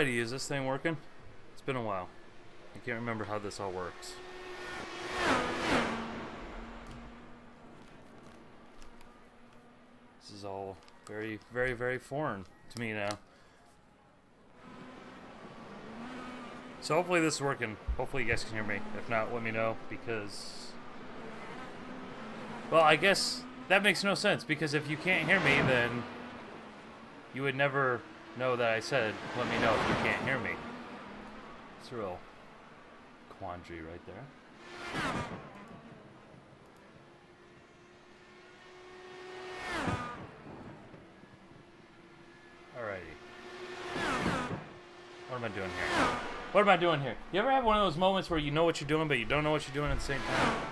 Alrighty, is this thing working? It's been a while. I can't remember how this all works. This is all very, very, very foreign to me now. So hopefully this is working. Hopefully you guys can hear me. If not, let me know, because... Well, I guess that makes no sense, because if you can't hear me, then you would never know that I said, let me know if you can't hear me. It's a real quandary right there. Alrighty. What am I doing here? What am I doing here? You ever have one of those moments where you know what you're doing, but you don't know what you're doing at the same time?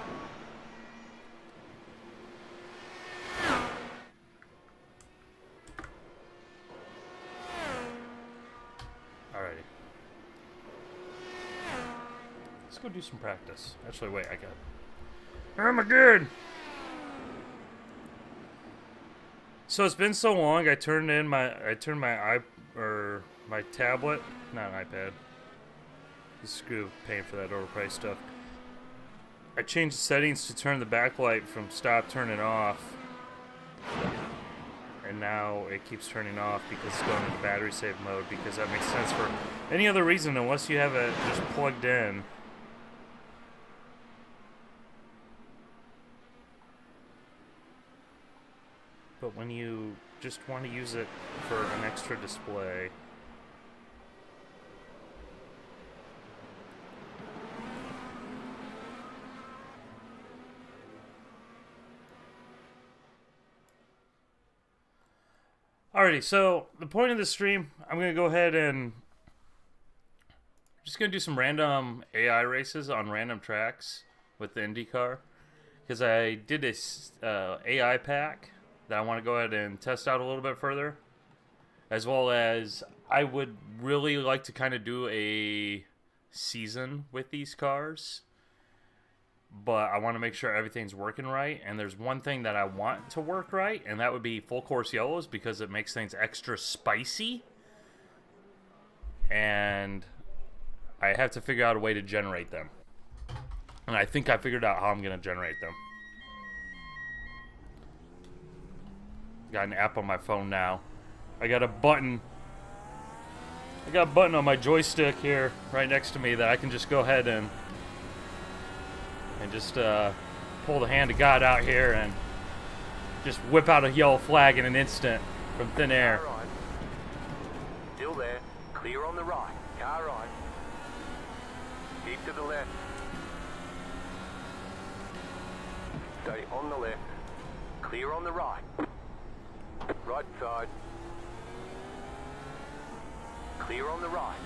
Alrighty. Let's go do some practice. Actually, wait, I got... Oh my god! So it's been so long. I turned my my tablet, not an iPad. Screw paying for that overpriced stuff. I changed the settings to turn the backlight from stop, turn it off. And now it keeps turning off because it's going into battery save mode, because that makes sense for any other reason unless you have it just plugged in. But when you just want to use it for an extra display... Alrighty, so the point of this stream, I'm going to go ahead and just going to do some random AI races on random tracks with the IndyCar, because I did this AI pack that I want to go ahead and test out a little bit further, as well as I would really like to kind of do a season with these cars, but I want to make sure everything's working right. And there's one thing that I want to work right, and that would be full course yellows, because it makes things extra spicy. And I have to figure out a way to generate them. And I think I figured out how I'm going to generate them. Got an app on my phone now. I got a button on my joystick here right next to me that I can just go ahead and just pull the hand of God out here and just whip out a yellow flag in an instant from thin air. Car right. Still there. Clear on the right. Car right. Keep to the left. Stay on the left. Clear on the right. Right side. Clear on the right.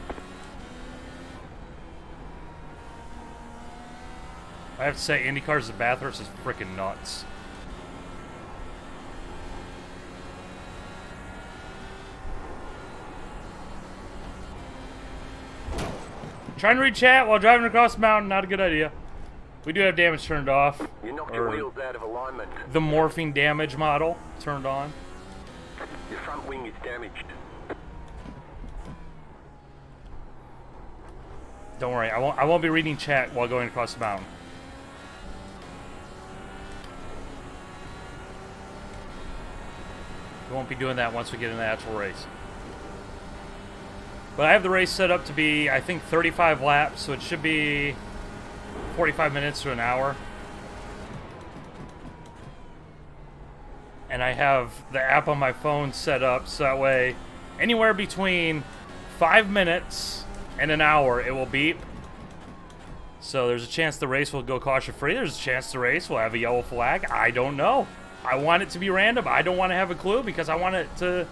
I have to say, IndyCars at Bathurst is freaking nuts. Trying to read chat while driving across the mountain, not a good idea. We do have damage turned off. You knocked your wheels out of alignment. The morphing damage model turned on. Your front wing is damaged. Don't worry, I won't be reading chat while going across the mountain. We won't be doing that once we get in the actual race. But I have the race set up to be, I think, 35 laps, so it should be 45 minutes to an hour. And I have the app on my phone set up so that way anywhere between 5 minutes and an hour it will beep. So there's a chance the race will go caution free. There's a chance the race will have a yellow flag. I don't know. I want it to be random. I don't want to have a clue because I want it to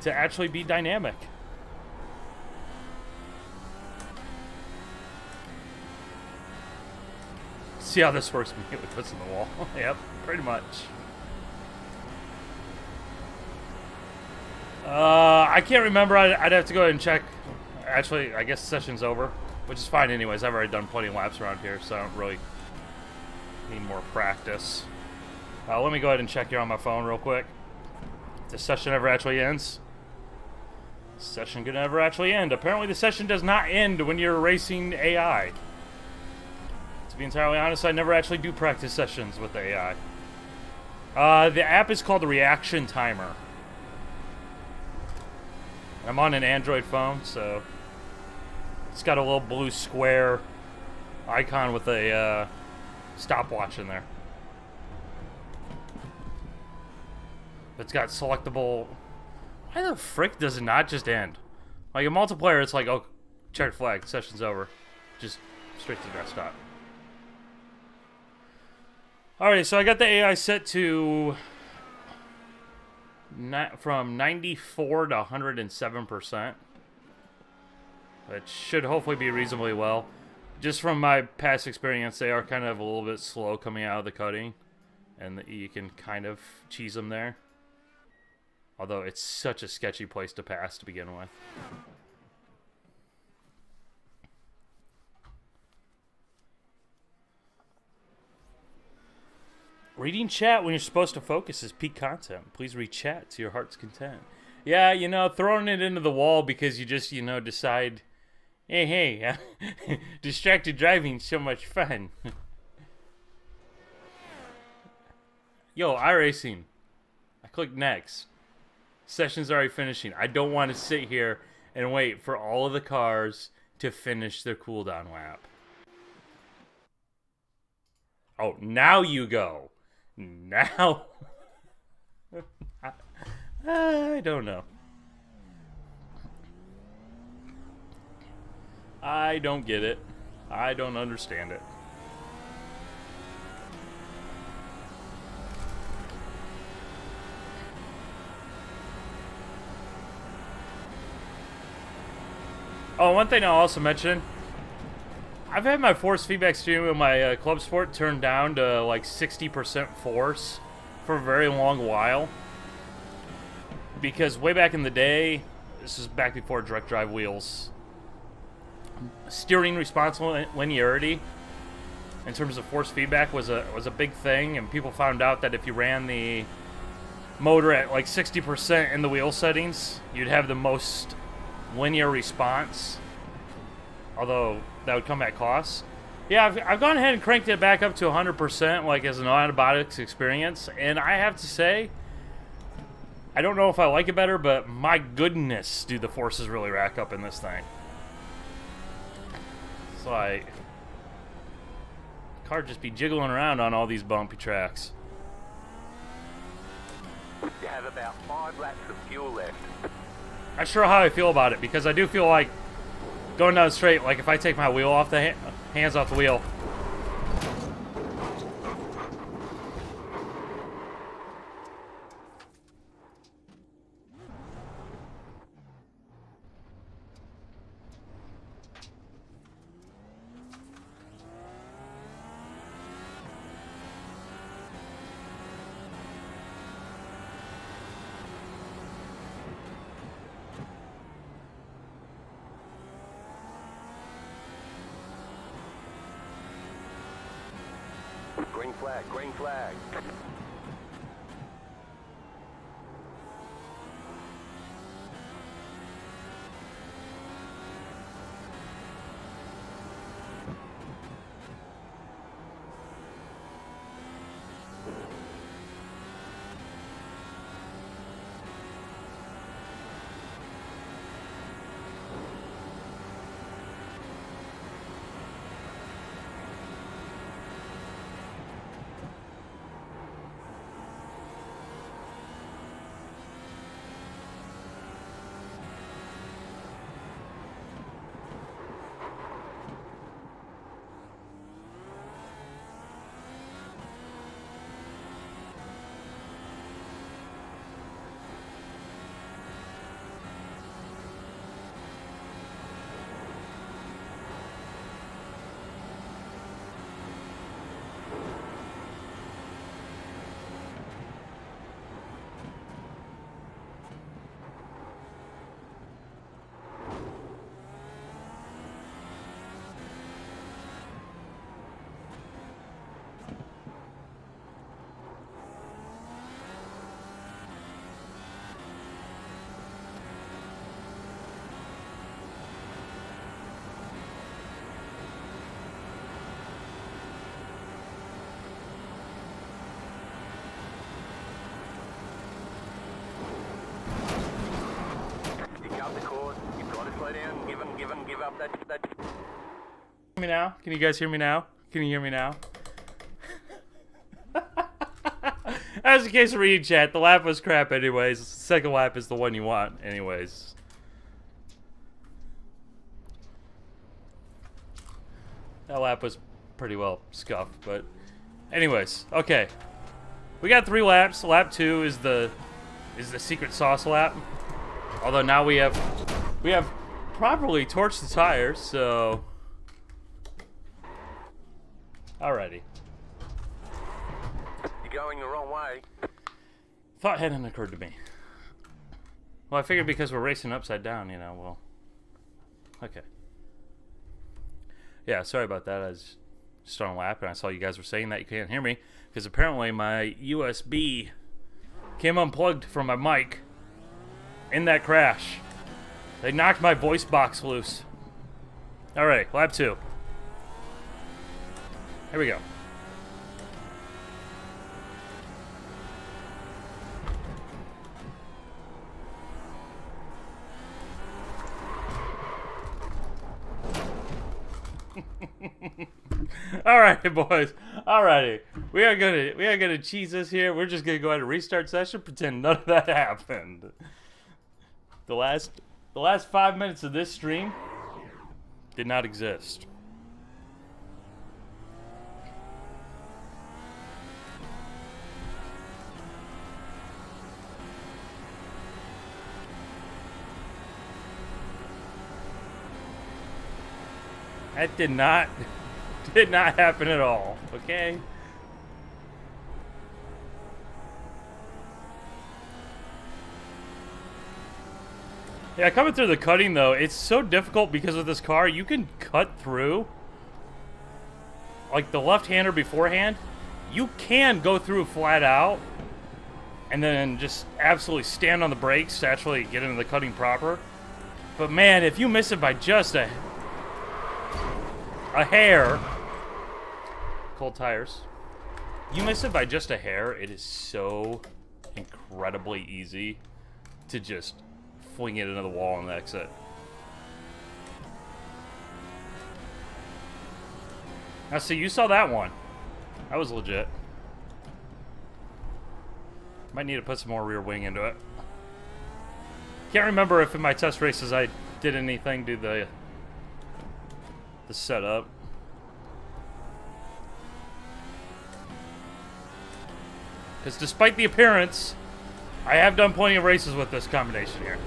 actually be dynamic. See how this works when it puts in the wall. Yep, pretty much. I can't remember. I'd have to go ahead and check. Actually, I guess the session's over, which is fine anyways. I've already done plenty of laps around here, so I don't really need more practice. Let me go ahead and check here on my phone real quick. If the session ever actually ends. Session gonna ever actually end? Apparently the session does not end when you're racing AI. To be entirely honest, I never actually do practice sessions with the AI. The app is called the Reaction Timer. I'm on an Android phone, so it's got a little blue square icon with a stopwatch in there. It's got selectable. Why the frick does it not just end? Like in multiplayer, it's like, oh, check flag, session's over. Just straight to desktop. Alright, so I got the AI set to from 94 to 107%. Which should hopefully be reasonably well. Just from my past experience, they are kind of a little bit slow coming out of the cutting. And you can kind of cheese them there. Although it's such a sketchy place to pass to begin with. Reading chat when you're supposed to focus is peak content. Please read chat to your heart's content. Yeah, you know, throwing it into the wall because you just, you know, decide, hey, distracted driving's so much fun. Yo, iRacing. I click next. Session's already finishing. I don't want to sit here and wait for all of the cars to finish their cooldown lap. Oh, now you go. Now. I don't know. I don't get it. I don't understand it. Oh, one thing I'll also mention. I've had my force feedback steering with my Club Sport turned down to like 60% force for a very long while. Because way back in the day, this is back before direct drive wheels, steering response linearity in terms of force feedback was a big thing, and people found out that if you ran the motor at like 60% in the wheel settings, you'd have the most linear response, although that would come at cost. Yeah, I've gone ahead and cranked it back up to 100%, like as an antibiotics experience, and I have to say, I don't know if I like it better, but my goodness, do the forces really rack up in this thing. It's like, car just be jiggling around on all these bumpy tracks. You have about 5 laps of fuel left. Not sure how I feel about it, because I do feel like going down straight, like if I take my wheel off the hands off the wheel. Green flag, green flag. Give up that. Hear me now? Can you guys hear me now? Can you hear me now? As in case of reading chat, the lap was crap anyways. The second lap is the one you want anyways. That lap was pretty well scuffed, but anyways, okay. We got 3 laps. Lap 2 is the secret sauce lap. Although now we have properly torched the tires, so alrighty. You're going the wrong way. Thought hadn't occurred to me. Well, I figured because we're racing upside down, you know, well. Okay. Yeah, sorry about that. I was just on a lap and I saw you guys were saying that you can't hear me because apparently my USB came unplugged from my mic in that crash. They knocked my voice box loose. Alright, lap 2. Here we go. Alright, boys. Alrighty. We are gonna cheese this here. We're just gonna go ahead and restart session, pretend none of that happened. The last 5 minutes of this stream did not exist. That did not happen at all, okay? Yeah, coming through the cutting though, it's so difficult because with this car, you can cut through. Like the left-hander beforehand, you can go through flat out and then just absolutely stand on the brakes to actually get into the cutting proper. But man, if you miss it by just a hair, cold tires, you miss it by just a hair, it is so incredibly easy to just fling it into the wall and exit. Now see, you saw that one. That was legit. Might need to put some more rear wing into it. Can't remember if in my test races I did anything to the setup. Because despite the appearance, I have done plenty of races with this combination here.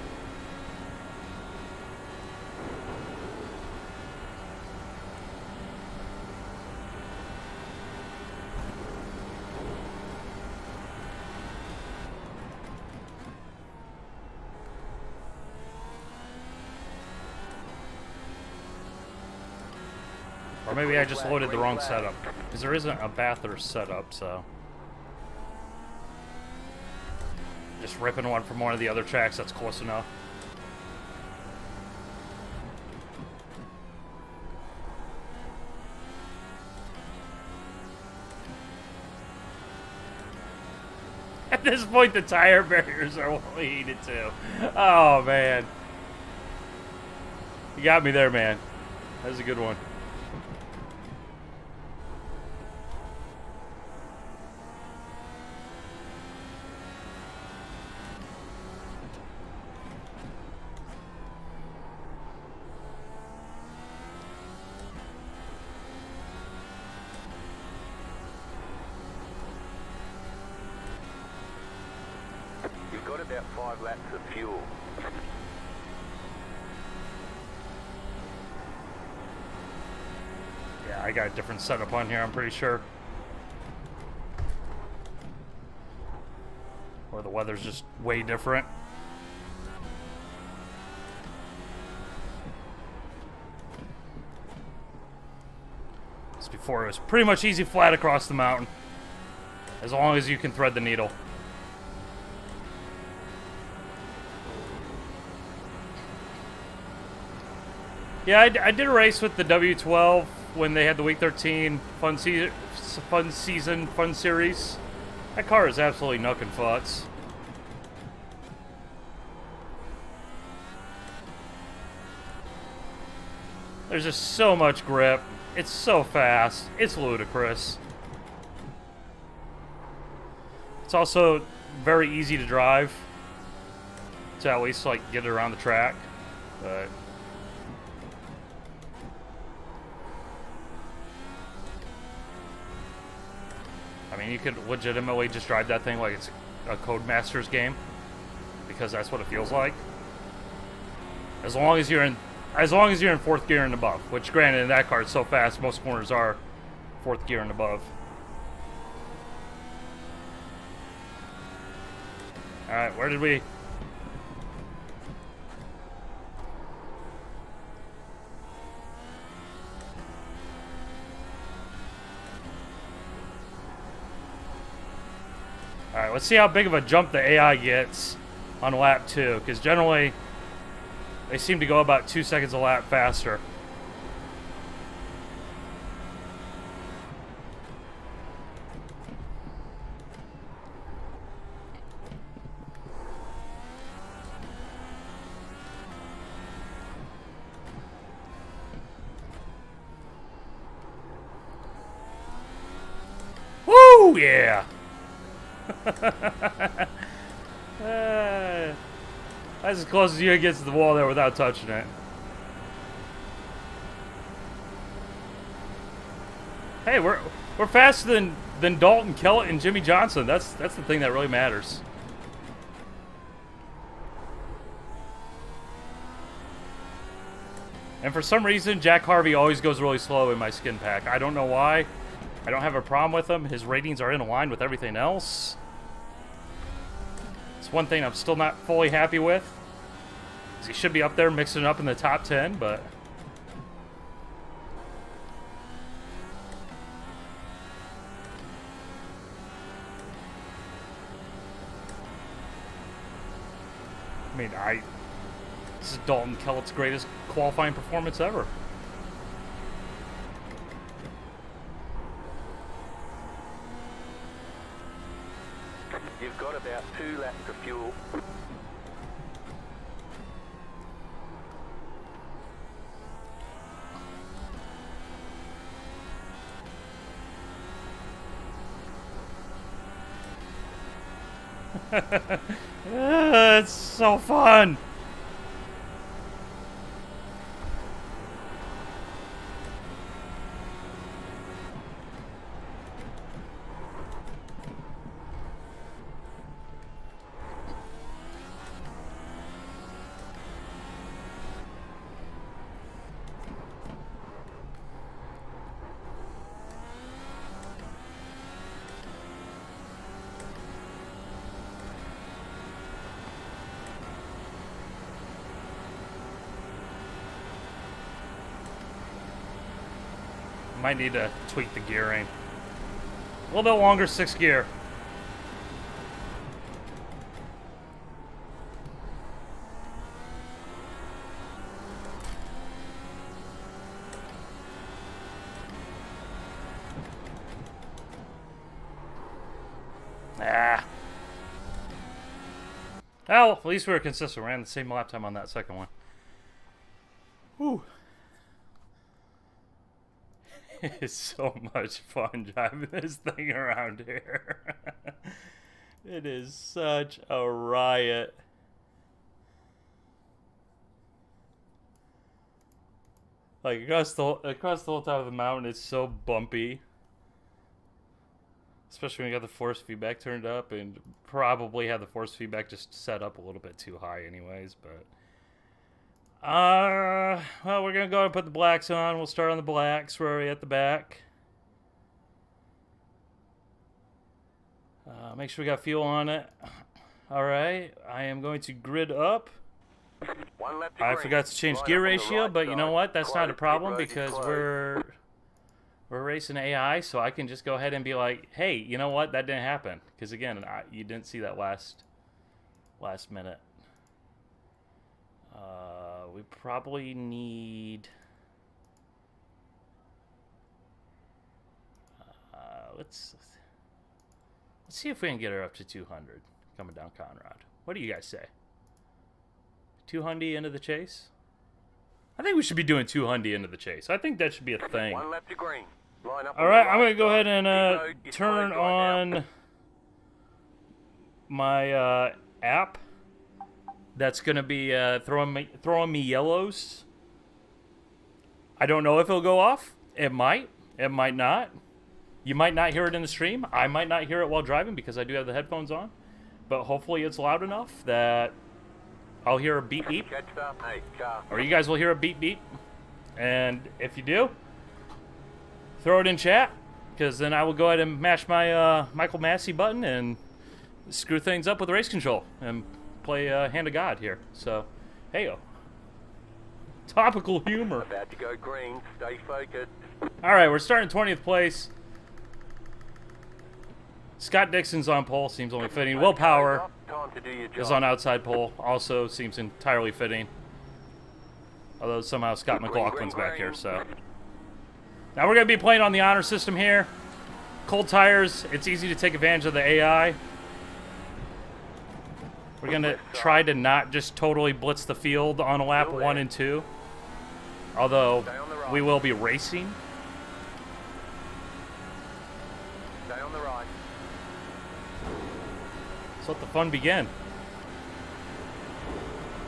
Or maybe I just loaded the wrong setup. Because there isn't a bather setup, so. Just ripping one from one of the other tracks, that's close enough. At this point, the tire barriers are what we needed to. Oh, man. You got me there, man. That was a good one. You've got about 5 laps of fuel. Yeah, I got a different setup on here, I'm pretty sure. Or the weather's just way different. This before it was pretty much easy flat across the mountain. As long as you can thread the needle. Yeah, I did a race with the W12 when they had the Week 13 Fun Season, Fun Series. That car is absolutely nook and futz. There's just so much grip. It's so fast. It's ludicrous. It's also very easy to drive. To at least, like, get it around the track. But... I mean, you could legitimately just drive that thing like it's a Codemasters game. Because that's what it feels like. As long as you're in 4th gear and above. Which, granted, in that car, it's so fast, most corners are 4th gear and above. Alright, where did we... Alright, let's see how big of a jump the AI gets on lap 2, because generally they seem to go about 2 seconds a lap faster. Woo! Yeah! That's as close as you can get to the wall there without touching it. Hey, we're faster than Dalton Kellett and Jimmy Johnson. That's the thing that really matters. And for some reason, Jack Harvey always goes really slow in my skin pack. I don't know why. I don't have a problem with him. His ratings are in line with everything else. It's one thing I'm still not fully happy with. He should be up there mixing it up in the top 10, but... I mean, this is Dalton Kellett's greatest qualifying performance ever. You've got about 2 laps of fuel. It's so fun. Might need to tweak the gearing. A little bit longer 6th gear. Ah. Oh, at least we were consistent. We ran the same lap time on that second one. Whew. It's so much fun driving this thing around here. It is such a riot. Like across the whole top of the mountain, it's so bumpy. Especially when you got the force feedback turned up, and probably had the force feedback just set up a little bit too high anyways, but... well, we're gonna go and put the blacks on. We'll start on the blacks. We're already at the back. Make sure we got fuel on it. Alright, I am going to grid up. I forgot to change gear ratio, but you know what? That's not a problem because we're racing AI, so I can just go ahead and be like, hey, you know what? That didn't happen. Because again, you didn't see that last minute. We probably need... let's see if we can get her up to 200 coming down Conrad. What do you guys say? 200 into the chase? I think we should be doing 200 into the chase. I think that should be a thing. 1 lap to green. Line up. All right, I'm gonna go ahead and turn on my app. That's gonna be throwing me yellows. I don't know if it'll go off. It might. It might not. You might not hear it in the stream. I might not hear it while driving because I do have the headphones on. But hopefully it's loud enough that I'll hear a beep beep. Or you guys will hear a beep beep. And if you do, throw it in chat. Because then I will go ahead and mash my Michael Massey button and screw things up with race control. And play Hand of God here. So, hey-o. Topical humor. About to go green. Stay focused. Alright, we're starting 20th place. Scott Dixon's on pole, seems only fitting. Will Power is on outside pole, also seems entirely fitting. Although somehow Scott McLaughlin's back here, so. Now we're going to be playing on the honor system here. Cold tires, it's easy to take advantage of the AI. We're going to try to not just totally blitz the field on lap 1 and 2. Although, we will be racing. Stay on the right. Let's let the fun begin.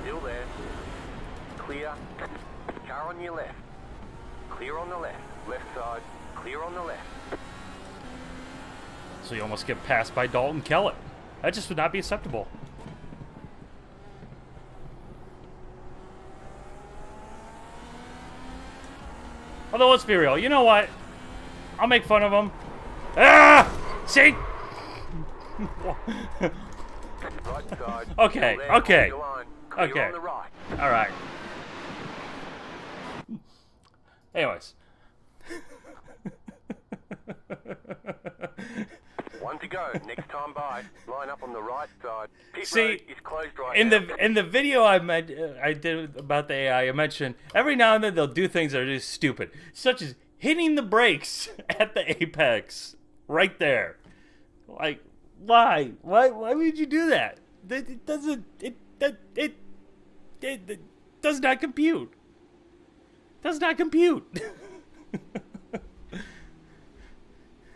Still there. Clear. Car on your left. Clear on the left. Left side. Clear on the left. So you almost get passed by Dalton Kellett. That just would not be acceptable. Although, let's be real. You know what? I'll make fun of him. Ah! See? Right side. Okay, Still there, okay. on your line. Clear Okay. on the right. All right. Anyways. 1 to go. Next time by. Line up on the right side. Pit See, road is closed right in now. the video I did about the AI, I mentioned every now and then they'll do things that are just stupid, such as hitting the brakes at the apex right there. Like, why? Why would you do that? It doesn't. It does not compute. Does not compute.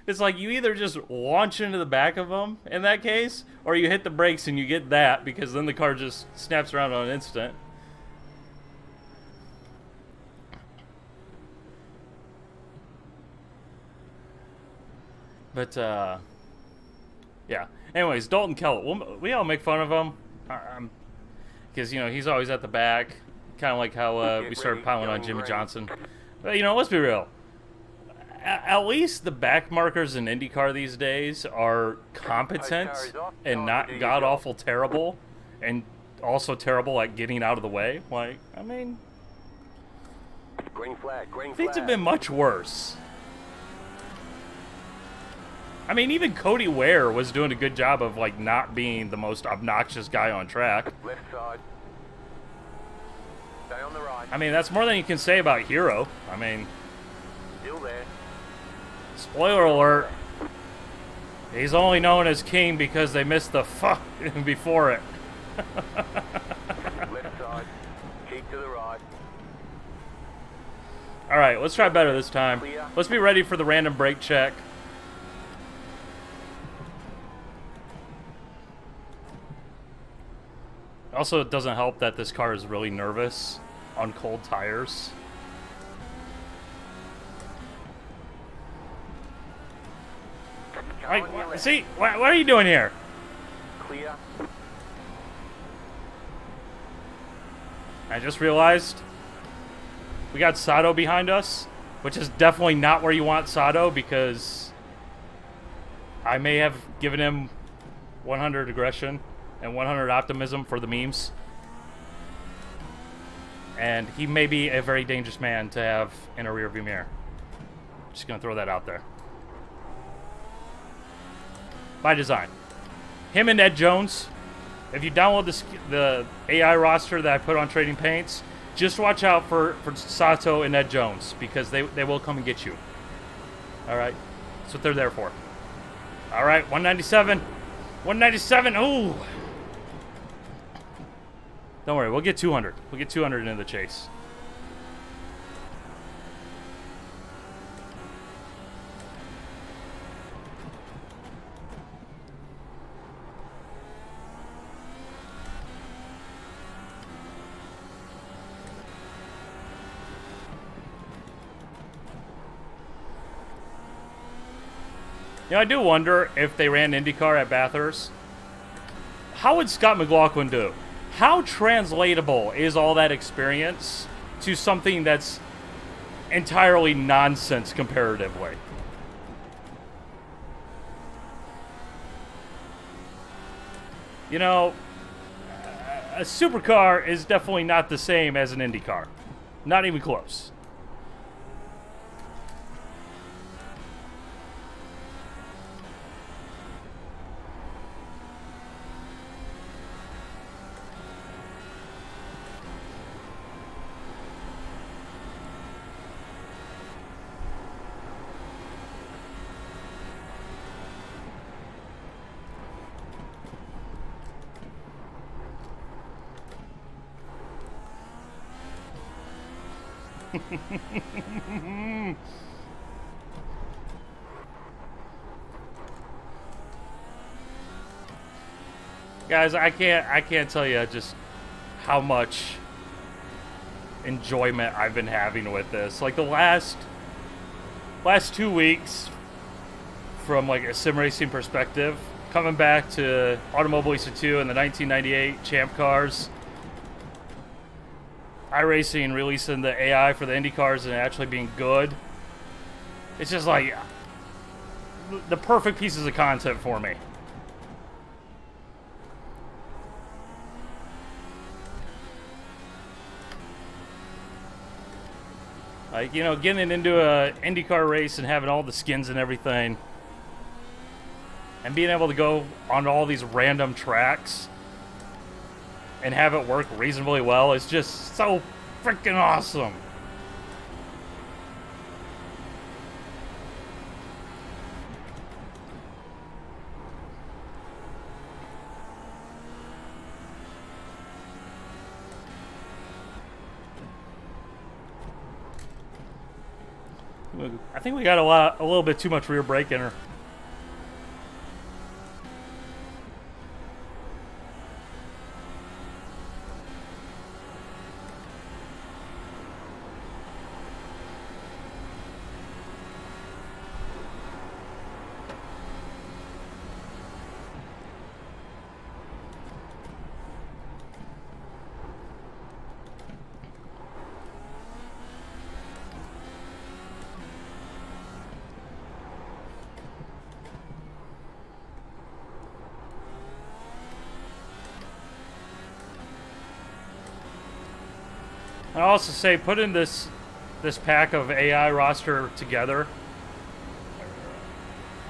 It's like you either just launch into the back of them in that case, or you hit the brakes and you get that because then the car just snaps around on an instant. But, yeah. Anyways, Dalton Kellett. We all make fun of him. Because, you know, he's always at the back. Kind of like how we started piling on Jimmy Johnson. But, you know, let's be real. At least the back markers in IndyCar these days are competent and not god-awful terrible. And also terrible at getting out of the way. Like, I mean... Green flag. Green things flag. have been much worse. I mean, even Cody Ware was doing a good job of, like, not being the most obnoxious guy on track. Left side. Stay on the right. I mean, that's more than you can say about Hero. I mean, Still there. spoiler alert, he's only known as King because they missed the fuck before it. Left side. Keep to the right. Alright, let's try better this time. Let's be ready for the random brake check. Also, it doesn't help that this car is really nervous on cold tires. Car on your left. See, what are you doing here? Clear. I just realized we got Sato behind us, which is definitely not where you want Sato because I may have given him 100 aggression and 100 optimism for the memes. And he may be a very dangerous man to have in a rearview mirror. Just gonna throw that out there. By design. Him and Ed Jones. If you download the AI roster that I put on Trading Paints, just watch out for Sato and Ed Jones because they will come and get you. Alright? That's what they're there for. Alright, 197. 197. Ooh! Don't worry, we'll get 200. We'll get 200 into the chase. You know, I do wonder if they ran IndyCar at Bathurst, how would Scott McLaughlin do? How translatable is all that experience to something that's entirely nonsense comparatively? You know, a supercar is definitely not the same as an IndyCar. Not even close. Guys, I can't tell you just how much enjoyment I've been having with this. Like the last 2 weeks, from like a sim racing perspective, coming back to Automobilista 2 and the 1998 Champ cars, iRacing releasing the AI for the Indy cars and actually being good. It's just like the perfect pieces of content for me. Like, you know, getting into a IndyCar race and having all the skins and everything, and being able to go on all these random tracks and have it work reasonably well is just so freaking awesome. I think we got a little bit too much rear brake in her. I also say, putting this pack of AI roster together,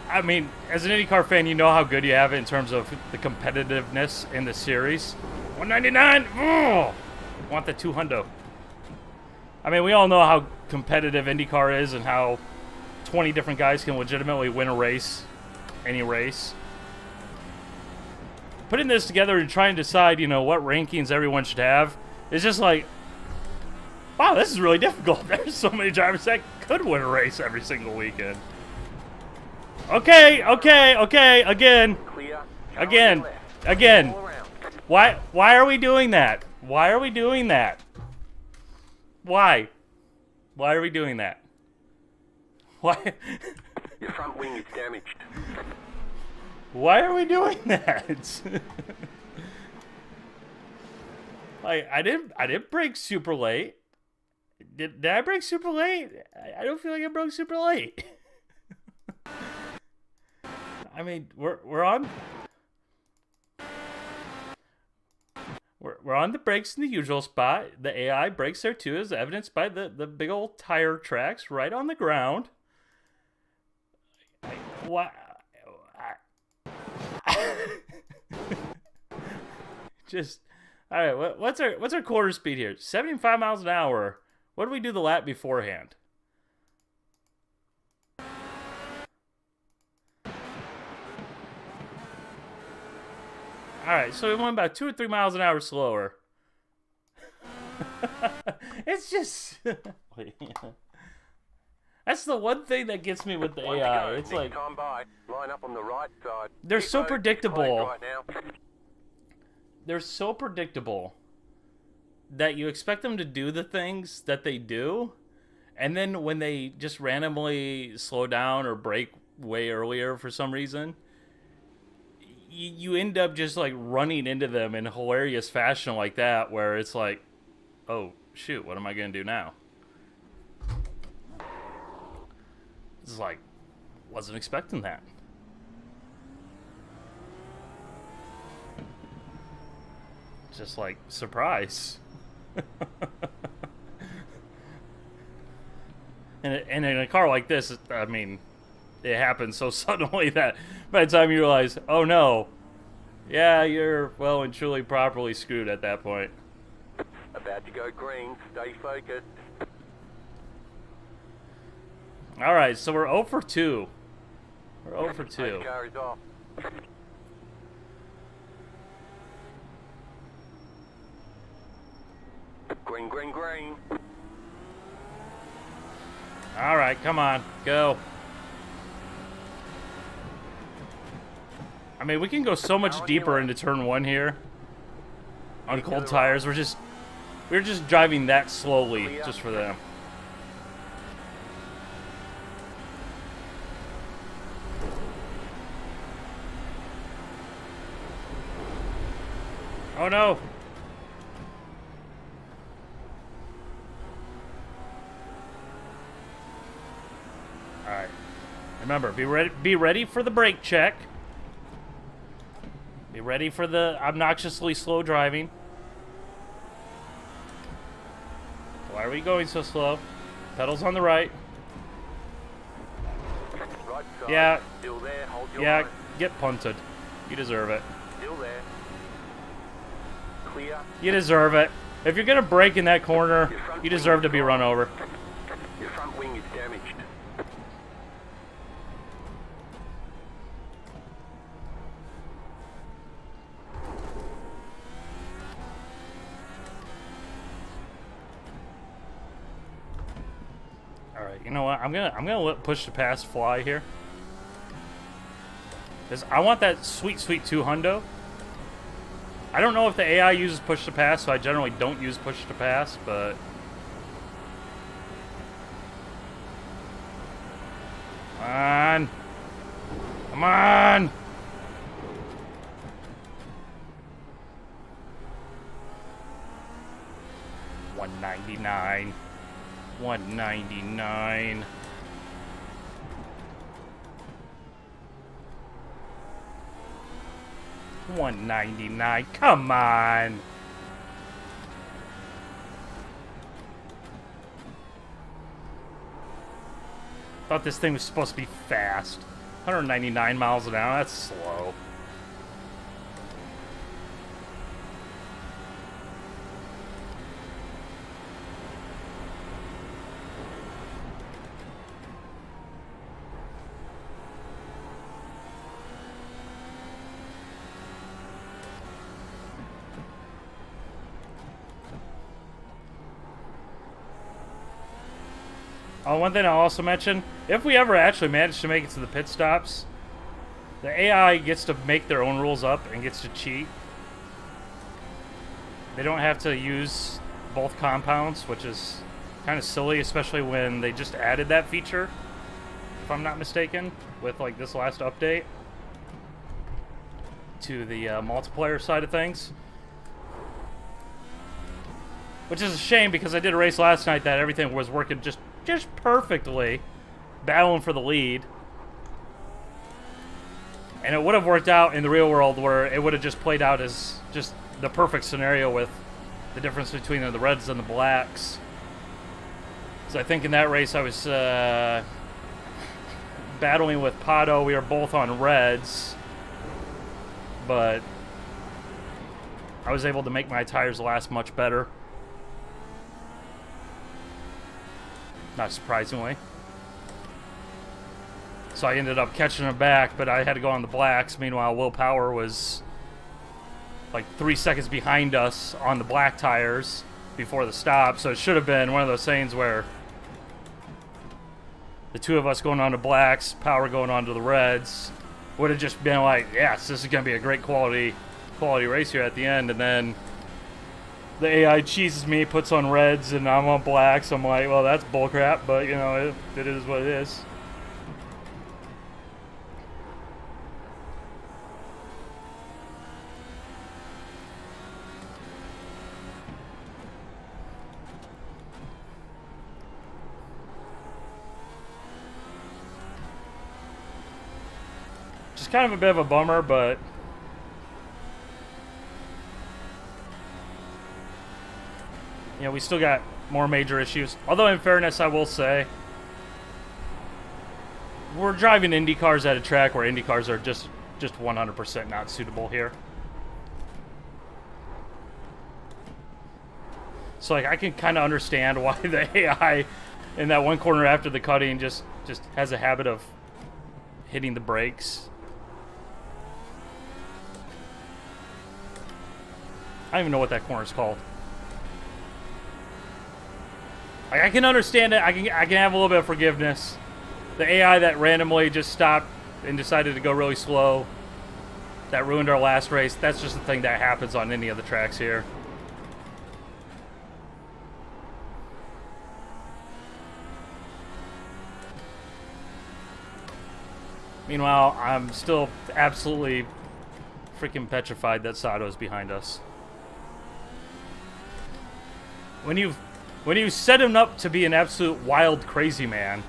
I mean, as an IndyCar fan, you know how good you have it in terms of the competitiveness in the series. 199. Oh, want the 200. I mean, we all know how competitive IndyCar is and how 20 different guys can legitimately win a race, any race. Putting this together and trying to decide, you know, what rankings everyone should have is just like, wow, this is really difficult. There's so many drivers that could win a race every single weekend. Okay, again. Why are we doing that? Why are we doing that? Why? Why are we doing that? Why? Your front wing is damaged. Why are we doing that? Like, I didn't brake super late. Did I brake super late? I don't feel like I broke super late. I mean, we're on the brakes in the usual spot. The AI brakes there too, as evidenced by the big old tire tracks right on the ground. Why? Just all right. What's our quarter speed here? 75 miles an hour. What do we do the lap beforehand? Alright, so we went about 2 or 3 miles an hour slower. It's just... That's the one thing that gets me with the AI. It's like... Line up on the right side. They're so predictable. Right now. They're so predictable that you expect them to do the things that they do, and then when they just randomly slow down or brake way earlier for some reason, you end up just like running into them in hilarious fashion like that, where it's like, oh shoot, what am I gonna do now? It's like, wasn't expecting that. Just like, surprise. And in a car like this, I mean, it happens so suddenly that by the time you realize, oh no, yeah, you're well and truly properly screwed at that point. About to go green. Stay focused. Alright, so we're 0 for 2. We're 0 for 2. Car is off. Green, green, green. Alright, come on, go. I mean, we can go so much deeper into turn 1 here on cold tires. We're just driving that slowly just for them. Oh no. All right. Remember, be ready for the brake check. Be ready for the obnoxiously slow driving. Why are we going so slow? Pedals on the right. Right side. Yeah. Still there. Hold your Yeah, line. get punted. You deserve it. Still there. Clear. You deserve it. If you're gonna brake in that corner, you deserve to be run over. Your front wing is damaged. All right, you know what? I'm gonna let push to pass fly here, because I want that sweet 2 hundo. I don't know if the AI uses push to pass, so I generally don't use push to pass, but come on, come on. $199. 199. $199. Come on. Thought this thing was supposed to be fast. 199 miles an hour. That's slow. Oh, one thing I'll also mention, if we ever actually manage to make it to the pit stops, the AI gets to make their own rules up and gets to cheat. They don't have to use both compounds, which is kind of silly, especially when they just added that feature, if I'm not mistaken, with like this last update to the multiplayer side of things. Which is a shame, because I did a race last night that everything was working just perfectly, battling for the lead. And it would have worked out in the real world, where it would have just played out as just the perfect scenario with the difference between the reds and the blacks. So I think in that race I was battling with Pato. We were both on reds, but I was able to make my tires last much better. Not surprisingly. So I ended up catching him back, but I had to go on the blacks. Meanwhile, Will Power was like 3 seconds behind us on the black tires before the stop. So it should have been one of those things where the two of us going on to blacks, Power going on to the reds, would have just been like, yes, this is going to be a great quality race here at the end. And then the AI cheeses me, puts on reds, and I'm on blacks. I'm like, well, that's bullcrap, but, you know, it is what it is. Which is kind of a bit of a bummer, but you know, we still got more major issues. Although, in fairness, I will say, we're driving Indy cars at a track where Indy cars are just 100% not suitable here. So, like, I can kind of understand why the AI in that one corner after the cutting just has a habit of hitting the brakes. I don't even know what that corner is called. Like, I can understand it. I can have a little bit of forgiveness. The AI that randomly just stopped and decided to go really slow, that ruined our last race. That's just the thing that happens on any of the tracks here. Meanwhile, I'm still absolutely freaking petrified that Sato's behind us. When you set him up to be an absolute wild crazy man,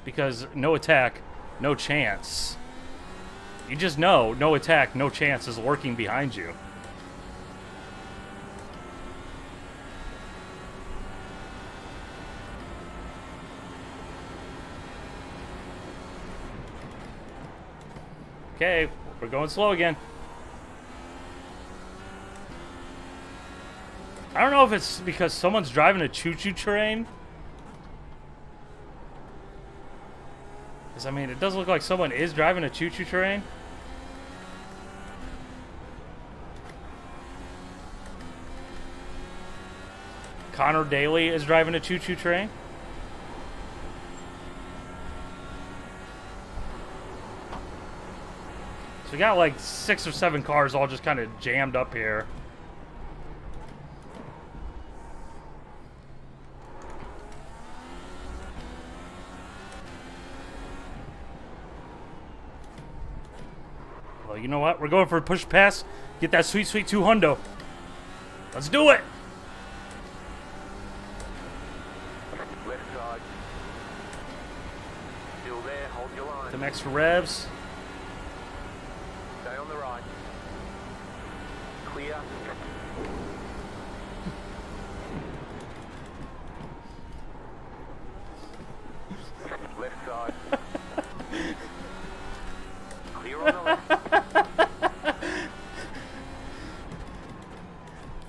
because no attack, no chance. You just know no attack, no chance is lurking behind you. Okay, we're going slow again. I don't know if it's because someone's driving a choo-choo train. Because, I mean, it does look like someone is driving a choo-choo train. Connor Daly is driving a choo-choo train. So we got like 6 or 7 cars all just kind of jammed up here. Well, you know what? We're going for a push pass. Get that sweet, sweet 200. Let's do it. Left side. Still there, hold your line. Some extra revs. Stay on the right. Clear. Left side. Clear on the left.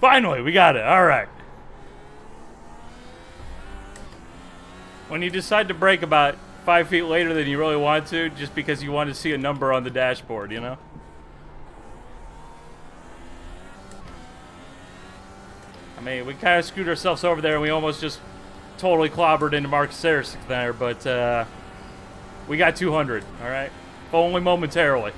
Finally, we got it. All right. When you decide to brake about 5 feet later than you really want to, just because you want to see a number on the dashboard, you know? I mean, we kind of screwed ourselves over there, and we almost just totally clobbered into Marcus Sarisic there, but we got 200, all right? If only momentarily.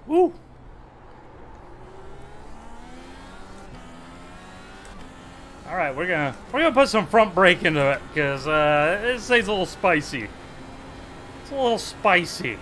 Woo! All right, we're gonna put some front brake into it because this thing's a little spicy. It's a little spicy.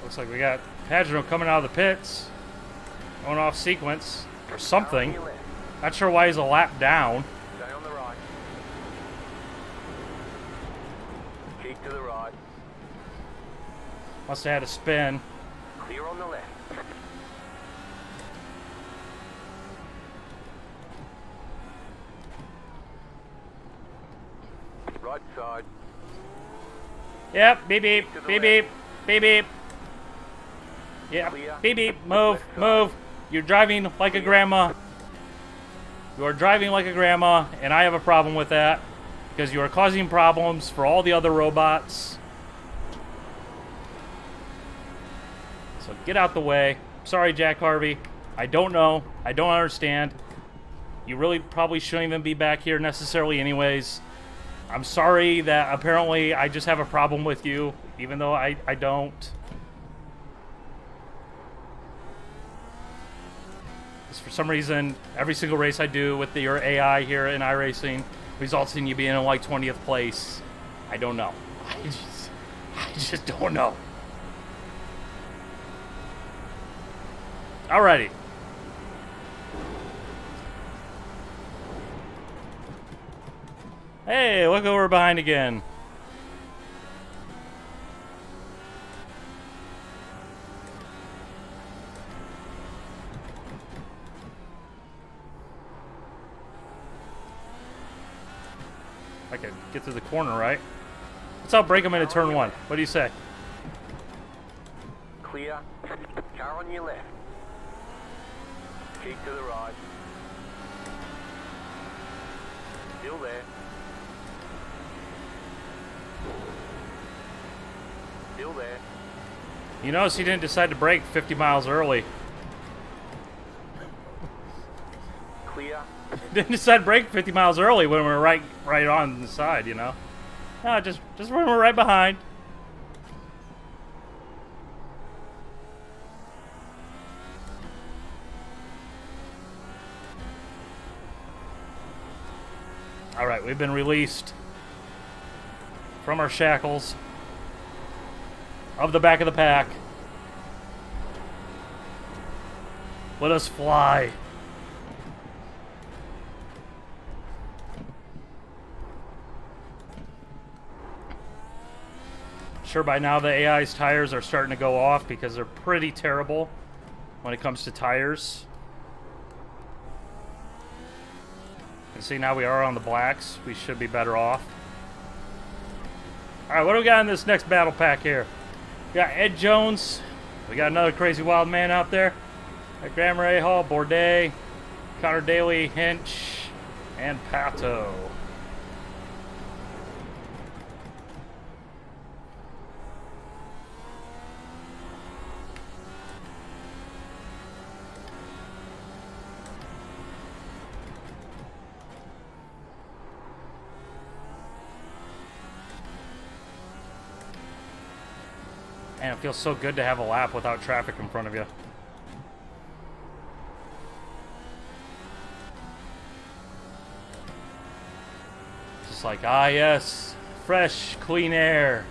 Looks like we got Pagano coming out of the pits, going off sequence. or something. Car on your left. Not sure why he's a lap down. Stay on the right. Keep to the right. Must have had a spin. Clear on the left. Right side. Yep, beep beep, To the beep left. beep, beep beep. Yep, Clear. beep beep, move, Left side. move. You're driving like a grandma. You are driving like a grandma, and I have a problem with that because you are causing problems for all the other robots. So get out the way. Sorry, Jack Harvey. I don't know. I don't understand. You really probably shouldn't even be back here necessarily anyways. I'm sorry that apparently I just have a problem with you, even though I don't. Just for some reason, every single race I do with your AI here in iRacing results in you being in like 20th place. I don't know. I just don't know. Alrighty. Hey, look who we're behind again. I can get to the corner, right? Let's outbrake him into turn one. What do you say? Clear. Car on your left. Keep to the right. Still there. Still there. You notice he didn't decide to brake 50 miles early. Clear. Didn't decide to brake 50 miles early when we were right on the side, you know? No, just when we're right behind. Alright, we've been released from our shackles of the back of the pack. Let us fly. Sure, by now the AI's tires are starting to go off because they're pretty terrible when it comes to tires. And see, now we are on the blacks. We should be better off. Alright, what do we got in this next battle pack here? We got Ed Jones. We got another crazy wild man out there. Got Graham Rahal, Bourdais, Connor Daly, Hinch, and Pato. Man, it feels so good to have a lap without traffic in front of you. Just like, ah yes, fresh, clean air.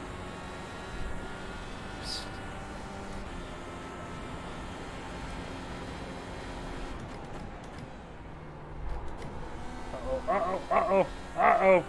Uh-oh, uh-oh, uh-oh, uh-oh.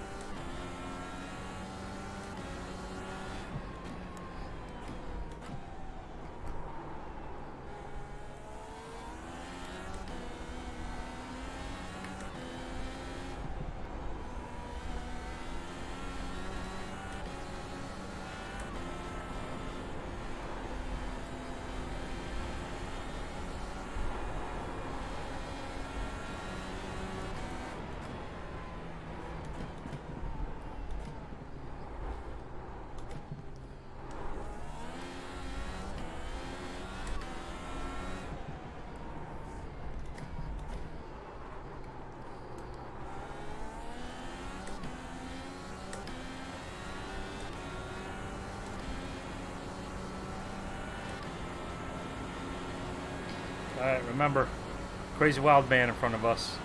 Alright, remember, crazy wild man in front of us.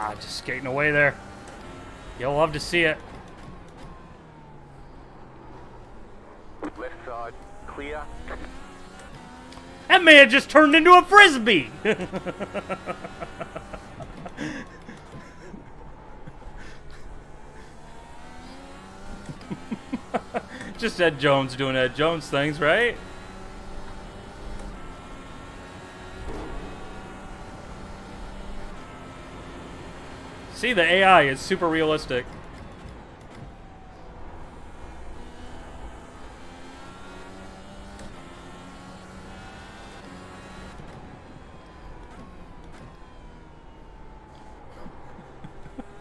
Ah, just skating away there. You'll love to see it. Left side, clear. That man just turned into a frisbee. Just Ed Jones doing Ed Jones things, right? See, the AI is super realistic.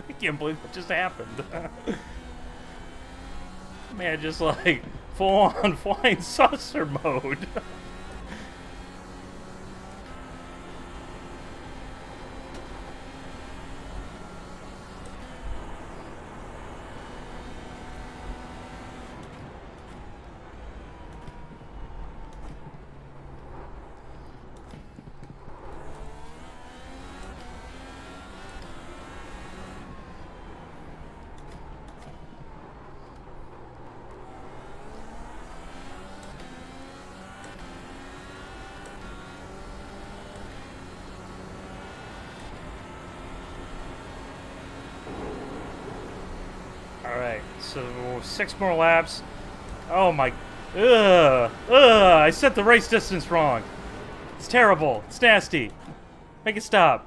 I can't believe what just happened. Man, just like full on flying saucer mode. Alright, so 6 more laps. Oh my... I set the race distance wrong. It's terrible. It's nasty. Make it stop.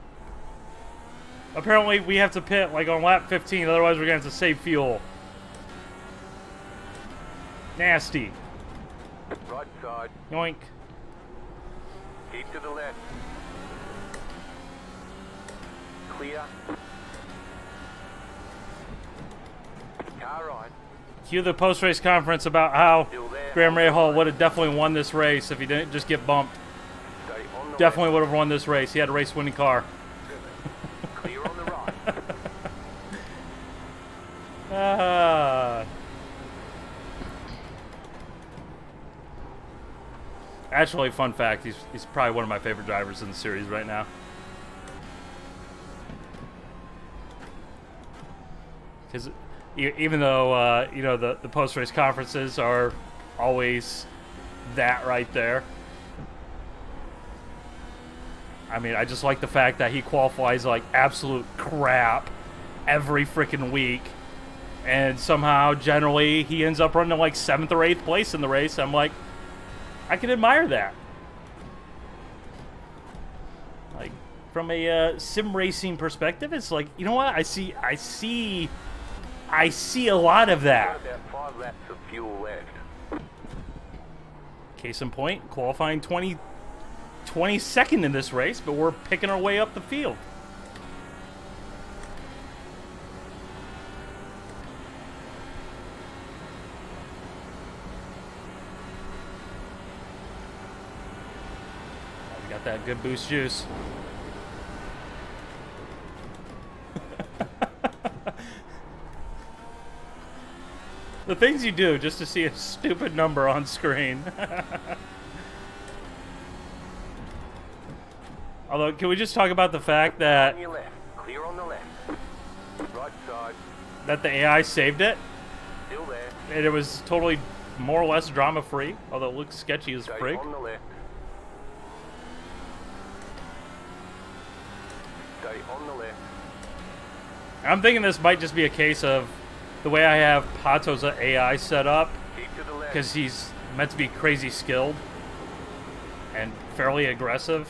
Apparently, we have to pit like on lap 15, otherwise we're going to have to save fuel. Nasty. Right side. Yoink. Keep to the left. Clear. Car right. Cue the post-race conference about how Graham Rahal would have definitely won this race if he didn't just get bumped. Stay on the Definitely would have won this race. He had a race-winning car. left. Clear on the right. Actually, fun fact, he's probably one of my favorite drivers in the series right now. Because even though, you know, the post-race conferences are always that right there. I mean, I just like the fact that he qualifies like absolute crap every freaking week. And somehow, generally, he ends up running like 7th or 8th place in the race. I'm like, I can admire that. Like, from a sim racing perspective, it's like, you know what? I see a lot of that. About 5 laps of fuel left. Case in point, qualifying 22nd in this race, but we're picking our way up the field. We got that good boost juice. The things you do just to see a stupid number on screen. Although, can we just talk about the fact that On your left. Clear on the left. Right side. that the AI saved it, Still there. and it was totally more or less drama-free, although it looks sketchy as Stay frig. on the left. Stay on the left. I'm thinking this might just be a case of the way I have Pato's AI set up, Keep to the left. because he's meant to be crazy skilled and fairly aggressive.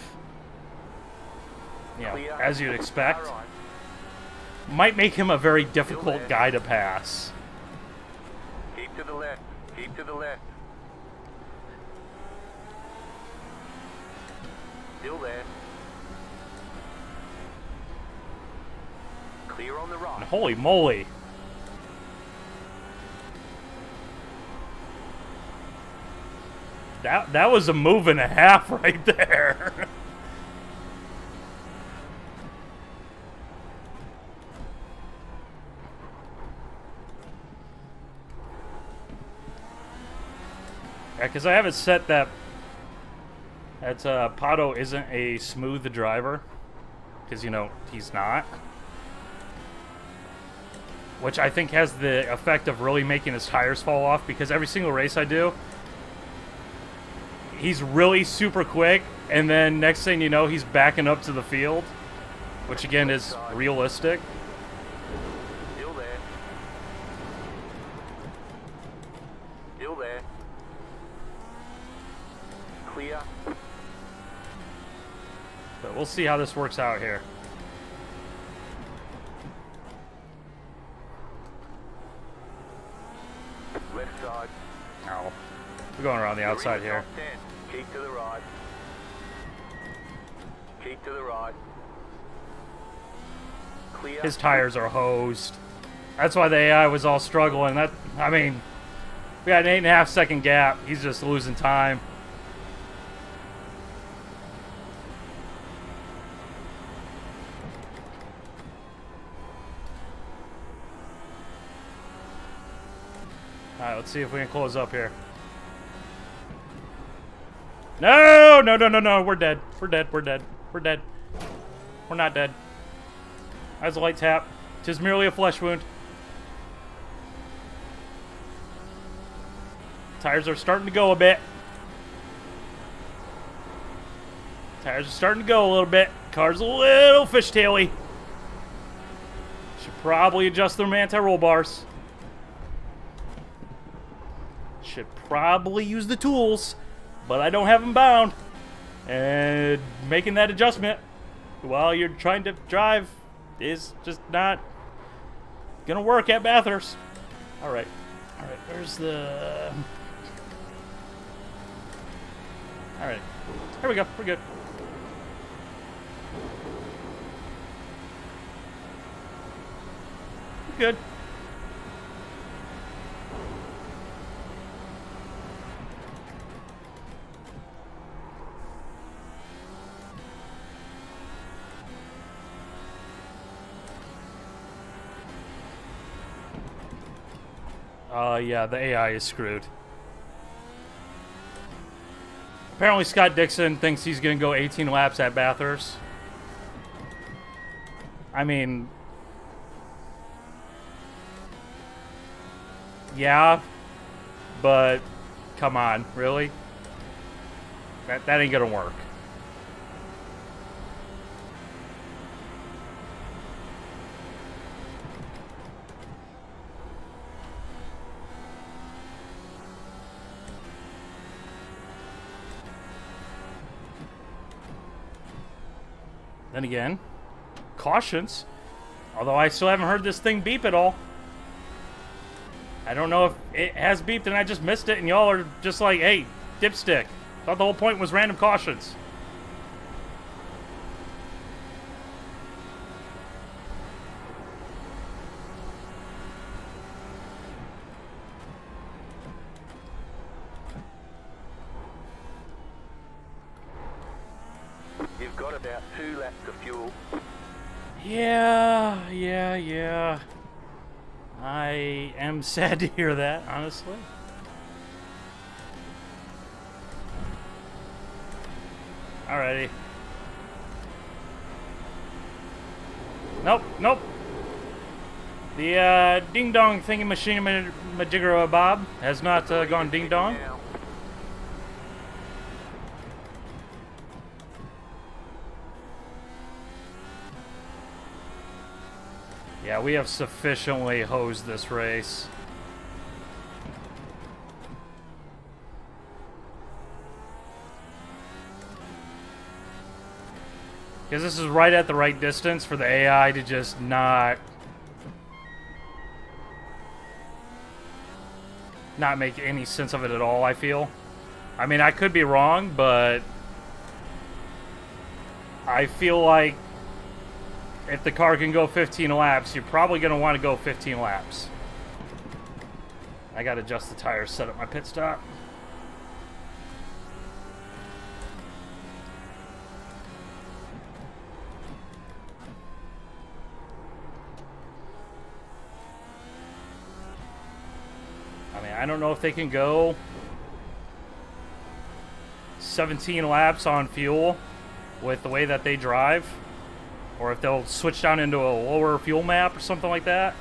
You know, Clear. as you'd expect. Car right. Might make him a very difficult guy to pass. Keep to the left. Keep to the left. Still there. Clear on the And right. holy moly. That was a move and a half right there. Yeah, because I have it set that Pato isn't a smooth driver, because, you know, he's not. which I think has the effect of really making his tires fall off, because every single race I do, he's really super quick, and then next thing you know, he's backing up to the field, which again is realistic. Still there. Still there. Clear. But we'll see how this works out here. Left side. No. We're going around the outside here. Top 10. Keep to the right. Keep to the right. Clear. His tires are hosed. That's why the AI was all struggling. I mean, we got an 8.5 second gap. He's just losing time. Alright, let's see if we can close up here. No! No, no, no, no. We're dead. We're dead. We're dead. We're dead. We're not dead. That was a light tap. Tis merely a flesh wound. Tires are starting to go a bit. Tires are starting to go a little bit. Car's a little fishtaily. Should probably adjust them anti-roll bars. Should probably use the tools, but I don't have them bound. And making that adjustment while you're trying to drive is just not gonna work at Bathurst. Alright. Alright, where's the... Alright. Here we go. We're good. We're good. Yeah, the AI is screwed. Apparently Scott Dixon thinks he's going to go 18 laps at Bathurst. I mean... Yeah, but come on, really? That ain't going to work. Then again, cautions. Although I still haven't heard this thing beep at all. I don't know if it has beeped and I just missed it and y'all are just like, hey, dipstick. Thought the whole point was random cautions. You've got about 2 laps of fuel. Yeah. I am sad to hear that, honestly. Alrighty. Nope. The ding-dong thingy-machine-majigger-bob has not gone ding-dong. Yeah, we have sufficiently hosed this race. Because this is right at the right distance for the AI to just not make any sense of it at all, I feel. I mean, I could be wrong, but I feel like if the car can go 15 laps, you're probably going to want to go 15 laps. I got to adjust the tires, set up my pit stop. I mean, I don't know if they can go 17 laps on fuel with the way that they drive. Or if they'll switch down into a lower fuel map or something like that.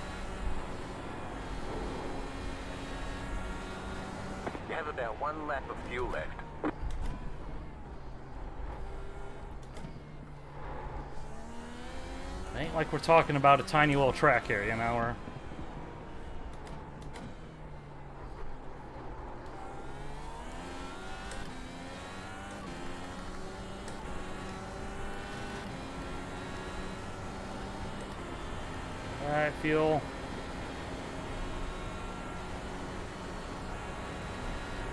1 lap of fuel left. Ain't like we're talking about a tiny little track here, you know. We're Alright, fuel.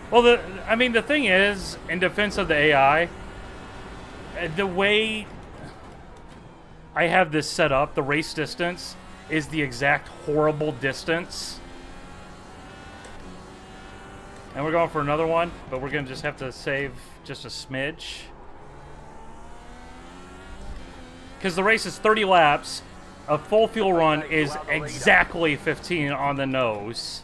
Well, the thing is, in defense of the AI, the way I have this set up, the race distance is the exact horrible distance. And we're going for another one, but we're going to just have to save just a smidge. Because the race is 30 laps. A full fuel run is exactly 15 on the nose.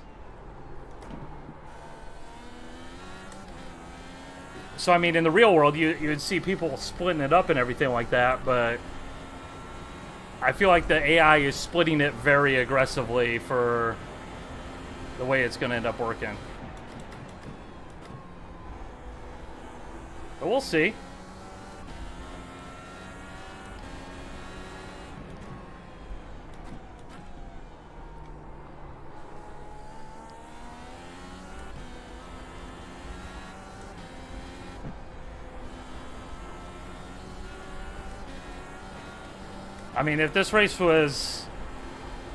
So, I mean, in the real world, you would see people splitting it up and everything like that, but I feel like the AI is splitting it very aggressively for the way it's going to end up working. But we'll see. I mean, if this race was,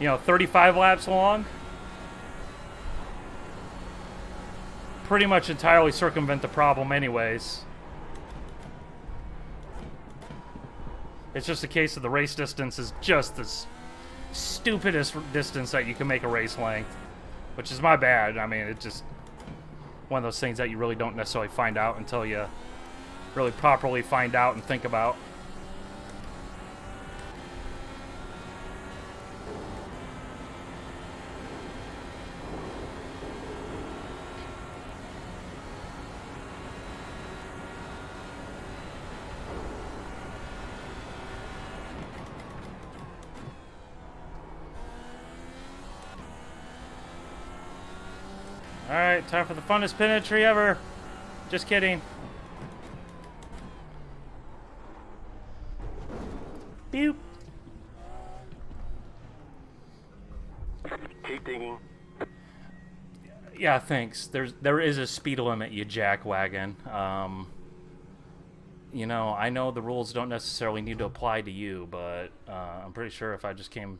35 laps long, pretty much entirely circumvent the problem anyways. It's just a case of the race distance is just the stupidest distance that you can make a race length, which is my bad. I mean, it's just one of those things that you really don't necessarily find out until you really properly find out and think about. Alright, time for the funnest pin entry ever. Just kidding. Boop. Keep digging. Yeah, thanks. There is a speed limit, you jackwagon. I know the rules don't necessarily need to apply to you, but I'm pretty sure if I just came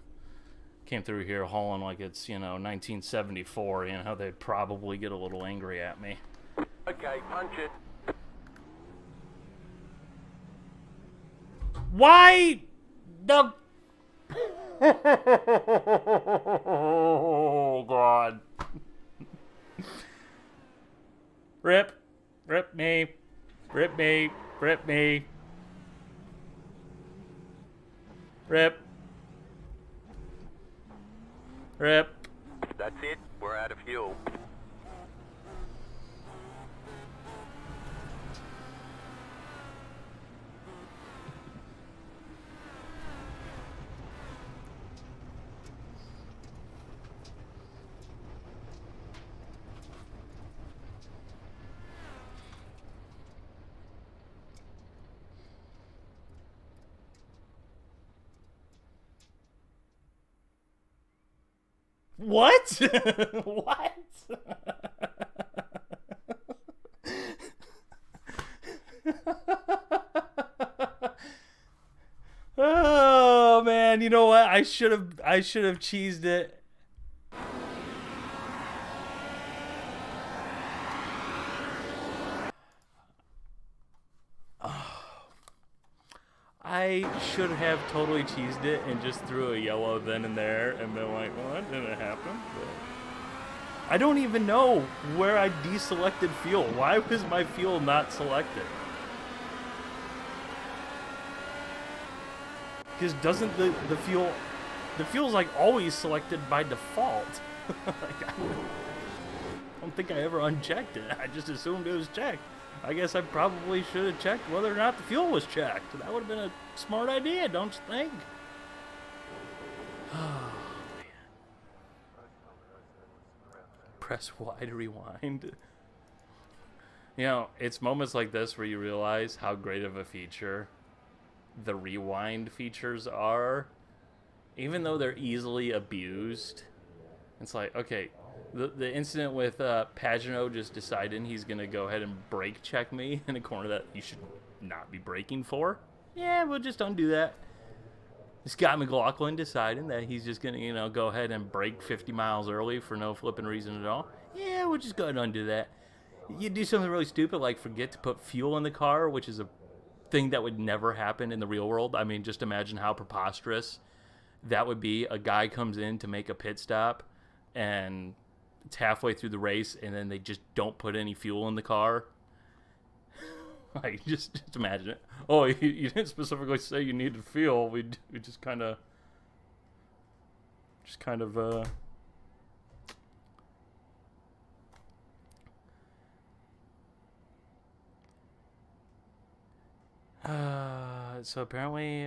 through here hauling like it's, 1974, they'd probably get a little angry at me. Okay, punch it. Why the... Oh, God. Rip. Rip me. Rip me. Rip me. Rip. Rip. That's it. We're out of fuel. What? What? Oh man, you know what? I should have cheesed it. I should have totally cheesed it and just threw a yellow then and there and been like, well, that didn't happen. But I don't even know where I deselected fuel. Why was my fuel not selected? Because doesn't the fuel's like always selected by default. Like, I don't think I ever unchecked it. I just assumed it was checked. I guess I probably should have checked whether or not the fuel was checked. That would have been a smart idea, don't you think? Oh, man. Press Y to rewind. You know, it's moments like this where you realize how great of a feature the rewind features are. Even though they're easily abused, it's like, okay, the incident with Pagano just deciding he's going to go ahead and brake check me in a corner that you should not be braking for. Yeah, we'll just undo that. Scott McLaughlin deciding that he's just going to, you know, go ahead and brake 50 miles early for no flipping reason at all. Yeah, we'll just go ahead and undo that. You do something really stupid like forget to put fuel in the car, which is a thing that would never happen in the real world. I mean, just imagine how preposterous that would be. A guy comes in to make a pit stop and it's halfway through the race and then they just don't put any fuel in the car. Like, just imagine it. Oh, you didn't specifically say you needed fuel. We just kind of so apparently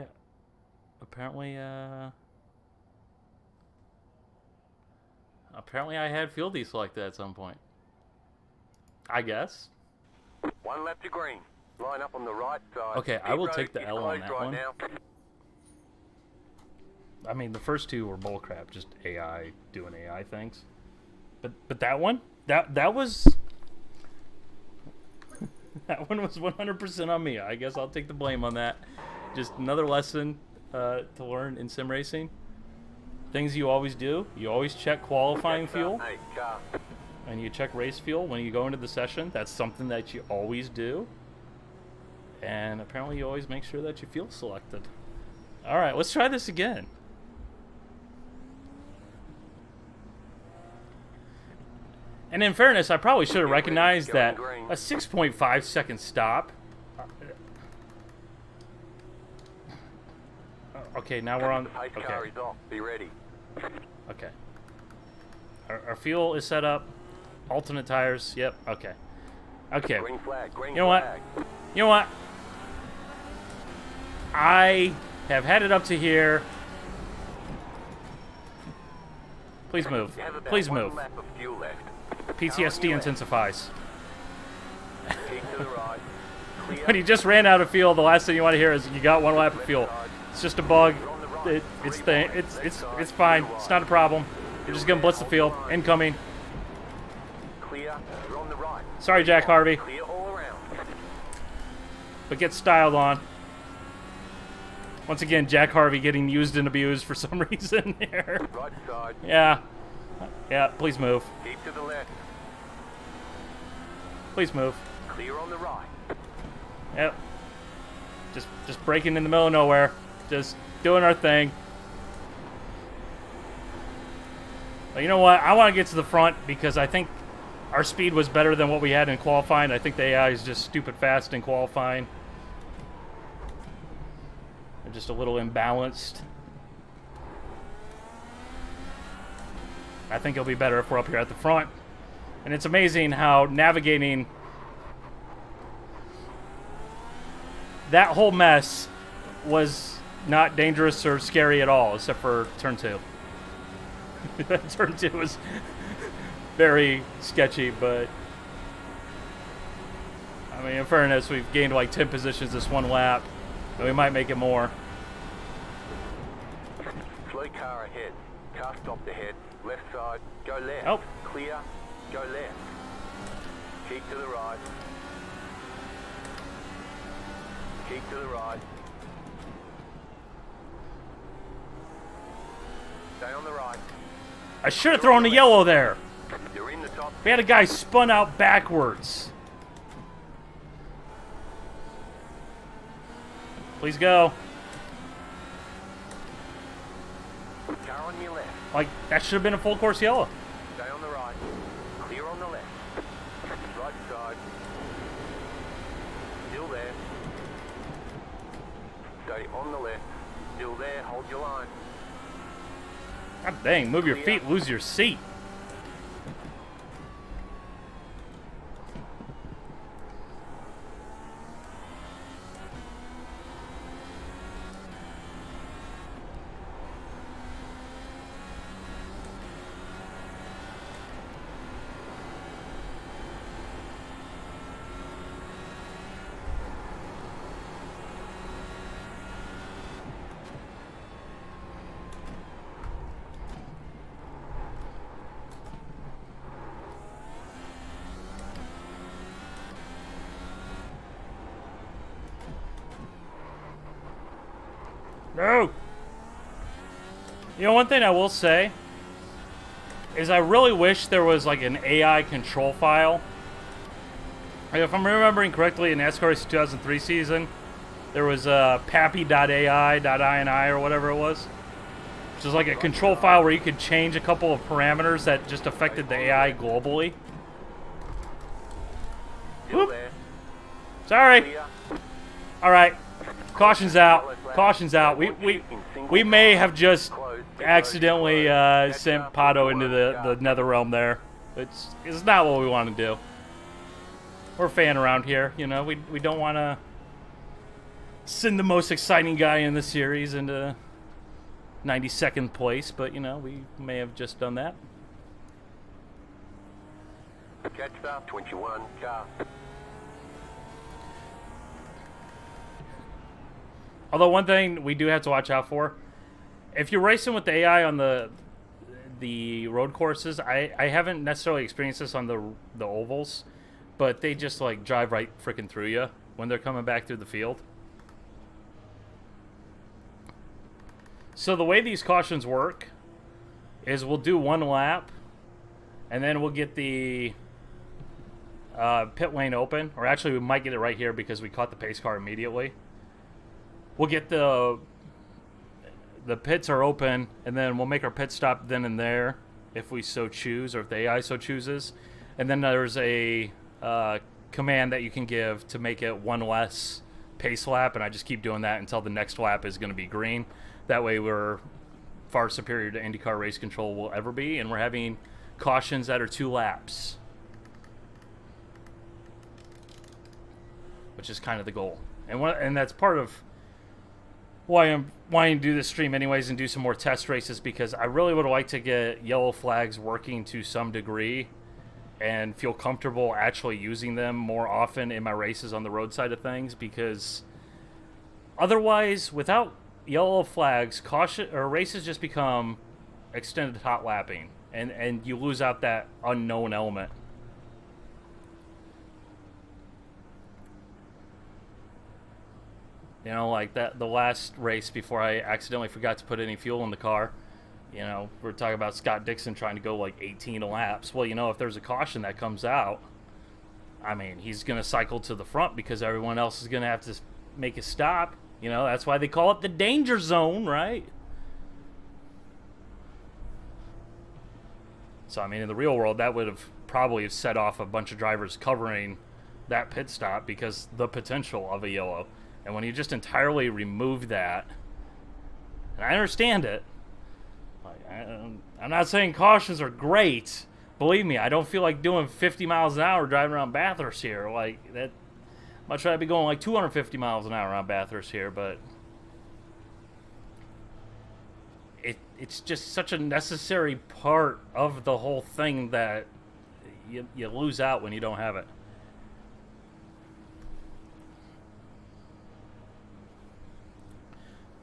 I had fuel deselected at some point. I guess. 1 lap to green. Line up on the right side. Okay, I will take the L on that one. Now. I mean, the first two were bullcrap, just AI doing AI things. But that one, that was that one was 100% on me. I guess I'll take the blame on that. Just another lesson to learn in sim racing. Things you always do. You always check qualifying fuel. And you check race fuel when you go into the session. That's something that you always do. And apparently you always make sure that you fuel selected. Alright, let's try this again. And in fairness, I probably should have recognized that a 6.5 second stop. Okay, now we're on. Okay. Be ready. Okay. Our fuel is set up. Alternate tires. Yep. Okay. Okay. Green flag. Green you know what? You know what? I have had it up to here. Please move. Please move. PTSD intensifies. When you just ran out of fuel, the last thing you want to hear is you got 1 lap of fuel. It's just a bug. It's fine. It's not a problem. You're just gonna blitz the field. Incoming. Sorry, Jack Harvey. But get styled on. Once again, Jack Harvey getting used and abused for some reason here. Right side. Yeah. Yeah, please move. Keep to the left. Please move. Clear on the right. Yep. Just breaking in the middle of nowhere. Just doing our thing. But you know what? I want to get to the front because I think our speed was better than what we had in qualifying. I think the AI is just stupid fast in qualifying. They're just a little imbalanced. I think it'll be better if we're up here at the front. And it's amazing how navigating that whole mess was not dangerous or scary at all, except for turn 2. Turn 2 was very sketchy, but I mean, in fairness, we've gained like 10 positions this 1 lap, and we might make it more. Slow car ahead. Car stopped ahead. Left side. Go left. Oh. Clear. Go left. Keep to the right. Keep to the right. Stay on the right. I should have thrown the yellow there. You're in the top. We had a guy spun out backwards. Please go. Car on your left. Like, that should have been a full course yellow. Stay on the right. Clear on the left. Right side. Still there. Stay on the left. Still there. Hold your line. God dang, move your feet, lose your seat. No! You know, one thing I will say is I really wish there was like an AI control file. Like, if I'm remembering correctly, in NASCAR Race 2003 season, there was pappy.ai.ini or whatever it was. Which is like a control file where you could change a couple of parameters that just affected the AI globally. Whoop. Sorry. Alright. Caution's out. Caution's out. We may have just accidentally sent Pato into the nether realm there. It's not what we want to do. We're a fan around here, you know. We don't want to send the most exciting guy in the series into 92nd place, but, you know, we may have just done that. Catch up, 21, car. Although one thing we do have to watch out for, if you're racing with the AI on the road courses, I haven't necessarily experienced this on the ovals, but they just like drive right freaking through you when they're coming back through the field. So the way these cautions work is we'll do one lap, and then we'll get the pit lane open, or actually we might get it right here because we caught the pace car immediately. We'll get the pits are open, and then we'll make our pit stop then and there if we so choose, or if the AI so chooses. And then there's a command that you can give to make it one less pace lap, and I just keep doing that until the next lap is going to be green. That way we're far superior to IndyCar race control will ever be, and we're having cautions that are 2 laps, which is kind of the goal. And that's part of why I'm wanting to do this stream anyways and do some more test races, because I really would like to get yellow flags working to some degree and feel comfortable actually using them more often in my races on the road side of things, because otherwise, without yellow flags, caution or races just become extended hot lapping, and you lose out that unknown element. You know, like the last race before I accidentally forgot to put any fuel in the car. You know, we're talking about Scott Dixon trying to go like 18 laps. Well, you know, if there's a caution that comes out, I mean, he's going to cycle to the front because everyone else is going to have to make a stop. You know, that's why they call it the danger zone, right? So, I mean, in the real world, that would have probably set off a bunch of drivers covering that pit stop because the potential of a yellow. And when you just entirely remove that, and I understand it, I'm not saying cautions are great. Believe me, I don't feel like doing 50 miles an hour driving around Bathurst here. Like, that, much rather be going like 250 miles an hour around Bathurst here, but it's just such a necessary part of the whole thing that you lose out when you don't have it.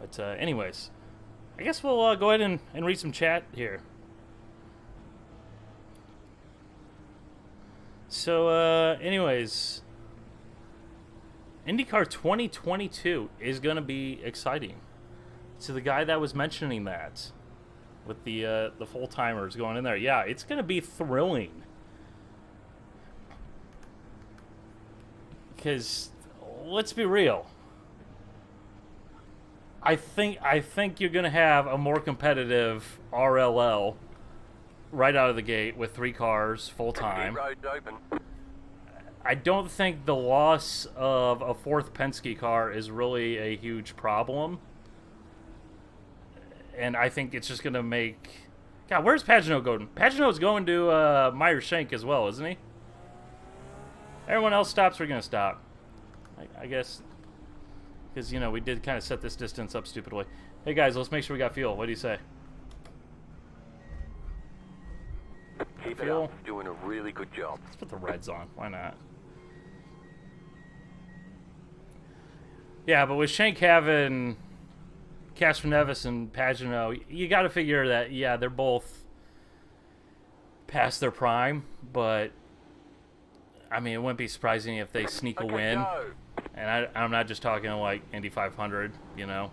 But anyways, I guess we'll go ahead and read some chat here. So anyways, IndyCar 2022 is going to be exciting. To the guy that was mentioning that with the full-timers going in there, yeah, it's going to be thrilling. Because let's be real, I think you're going to have a more competitive RLL right out of the gate with 3 cars full-time. I don't think the loss of a 4th Penske car is really a huge problem. And I think it's just going to make... God, where's Pagenaud going? Pagenaud's going to Meyer-Shank as well, isn't he? Everyone else stops, we're going to stop. I guess... Because, you know, we did kind of set this distance up stupidly. Hey, guys, let's make sure we got fuel. What do you say? Keep it up. Doing a really good job. Let's put the reds on. Why not? Yeah, but with Shank having Castroneves and Pagenaud, you got to figure that, yeah, they're both past their prime, but, I mean, it wouldn't be surprising if they sneak a win. Go. And I'm not just talking like Indy 500, you know.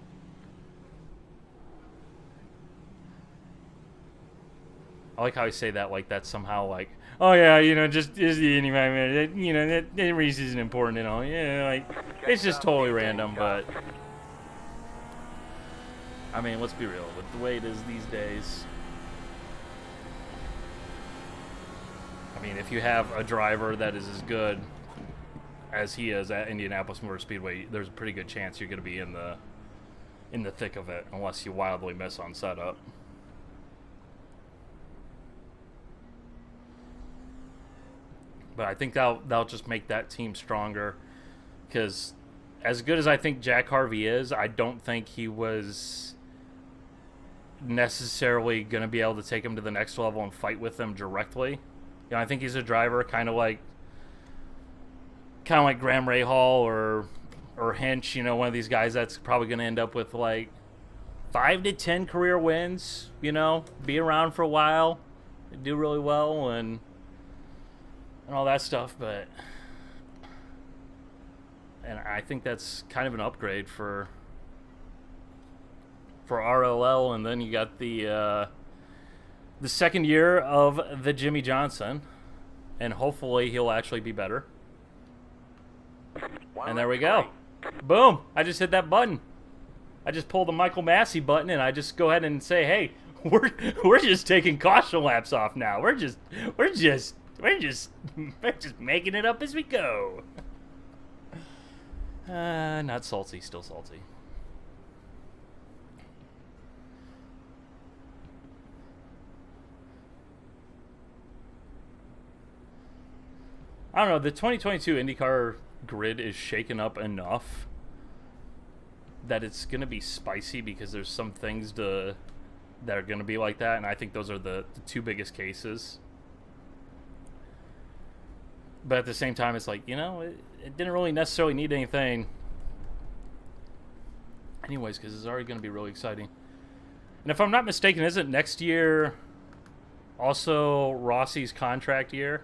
I like how I say that like that's somehow like, oh yeah, you know, just is the Indy 500, you know, that race isn't important at all. Yeah, like it's just totally random. But I mean, let's be real. With the way it is these days, I mean, if you have a driver that is as good as he is at Indianapolis Motor Speedway, there's a pretty good chance you're going to be in the thick of it, unless you wildly miss on setup. But I think that'll just make that team stronger, because as good as I think Jack Harvey is, I don't think he was necessarily going to be able to take him to the next level and fight with them directly. You know, I think he's a driver kind of like Graham Rahal or Hinch, you know, one of these guys that's probably going to end up with like 5 to 10 career wins, you know, be around for a while, do really well and all that stuff. But and I think that's kind of an upgrade for RLL. And then you got the second year of the Jimmy Johnson, and hopefully he'll actually be better. And there we go. Boom. I just hit that button. I just pulled the Michael Massey button, and I just go ahead and say, hey, we're just taking caution laps off now. We're just making it up as we go. Not salty, still salty. I don't know, the 2022 IndyCar grid is shaken up enough that it's going to be spicy, because there's some things that are going to be like that, and I think those are the two biggest cases. But at the same time, it's like, you know, it didn't really necessarily need anything anyways, because it's already going to be really exciting. And if I'm not mistaken, isn't next year also Rossi's contract year?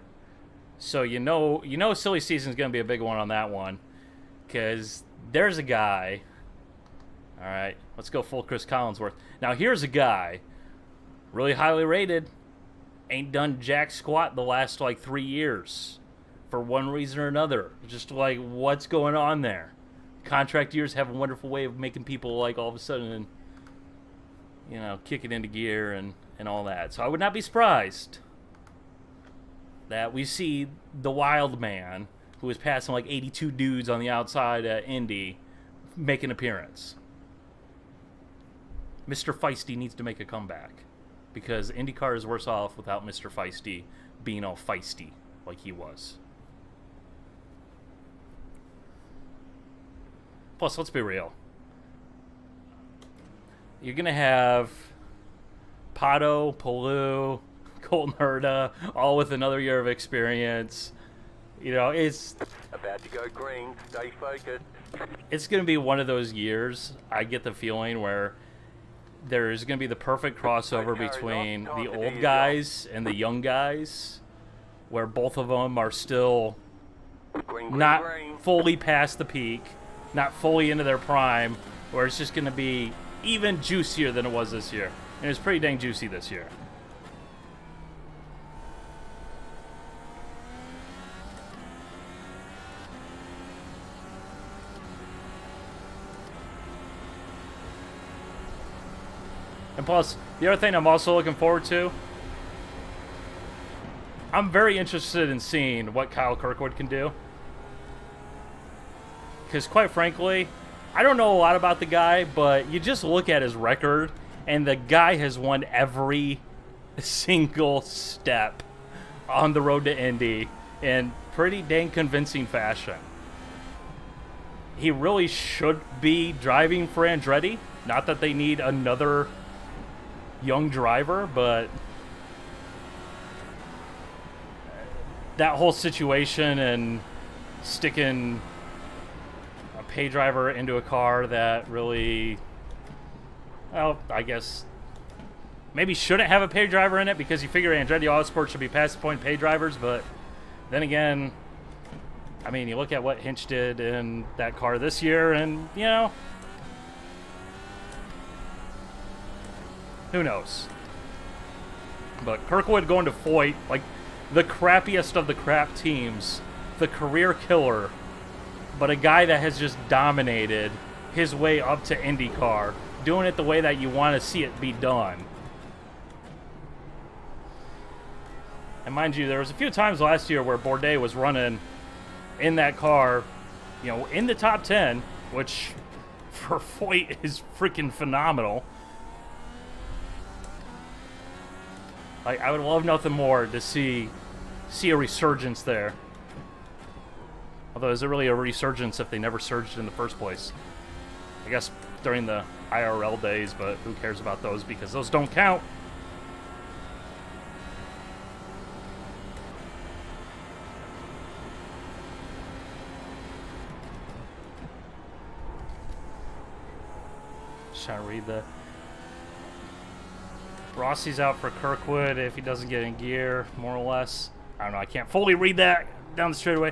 So you know silly season's going to be a big one on that one, because there's a guy. All right, let's go full Chris Collinsworth. Now here's a guy, really highly rated, ain't done jack squat the last like 3 years for one reason or another. Just like, what's going on there? Contract years have a wonderful way of making people like all of a sudden, you know, kick it into gear and all that. So I would not be surprised that we see the wild man, who was passing like 82 dudes on the outside at Indy, make an appearance. Mr. Feisty needs to make a comeback, because IndyCar is worse off without Mr. Feisty being all feisty like he was. Plus, let's be real. You're going to have Pato, Palou, Colton Herta, all with another year of experience. You know, it's about to go green. Stay focused. It's going to be one of those years, I get the feeling, where there's going to be the perfect crossover between the old guys and the young guys, where both of them are still not fully past the peak, not fully into their prime, where it's just going to be even juicier than it was this year. And it was pretty dang juicy this year. And plus, the other thing I'm also looking forward to, I'm very interested in seeing what Kyle Kirkwood can do. Because quite frankly, I don't know a lot about the guy, but you just look at his record, and the guy has won every single step on the road to Indy in pretty dang convincing fashion. He really should be driving for Andretti. Not that they need another young driver, but that whole situation and sticking a pay driver into a car that really, well, I guess maybe shouldn't have a pay driver in it, because you figure Andretti Autosport should be past the point pay drivers. But then again, I mean, you look at what Hinch did in that car this year, and, you know, who knows? But Kirkwood going to Foyt, like the crappiest of the crap teams, the career killer, but a guy that has just dominated his way up to IndyCar, doing it the way that you want to see it be done. And mind you, there was a few times last year where Bourdais was running in that car, you know, in the top 10, which for Foyt is freaking phenomenal. Like, I would love nothing more to see a resurgence there. Although, is it really a resurgence if they never surged in the first place? I guess during the IRL days, but who cares about those because those don't count. Just trying to read the... Rossi's out for Kirkwood if he doesn't get in gear, more or less. I don't know, I can't fully read that down the straightaway.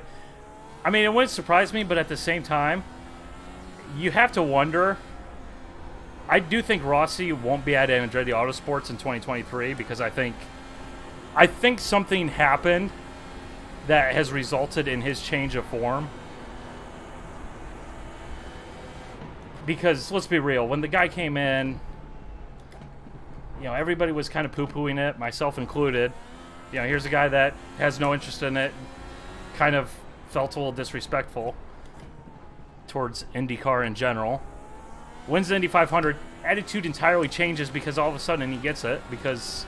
I mean, it wouldn't surprise me, but at the same time, you have to wonder. I do think Rossi won't be at Andretti Autosports in 2023 because I think something happened that has resulted in his change of form. Because, let's be real, when the guy came in, you know, everybody was kind of poo-pooing it, myself included. You know, here's a guy that has no interest in it, kind of felt a little disrespectful towards IndyCar in general. Wins the Indy 500, attitude entirely changes because all of a sudden he gets it, because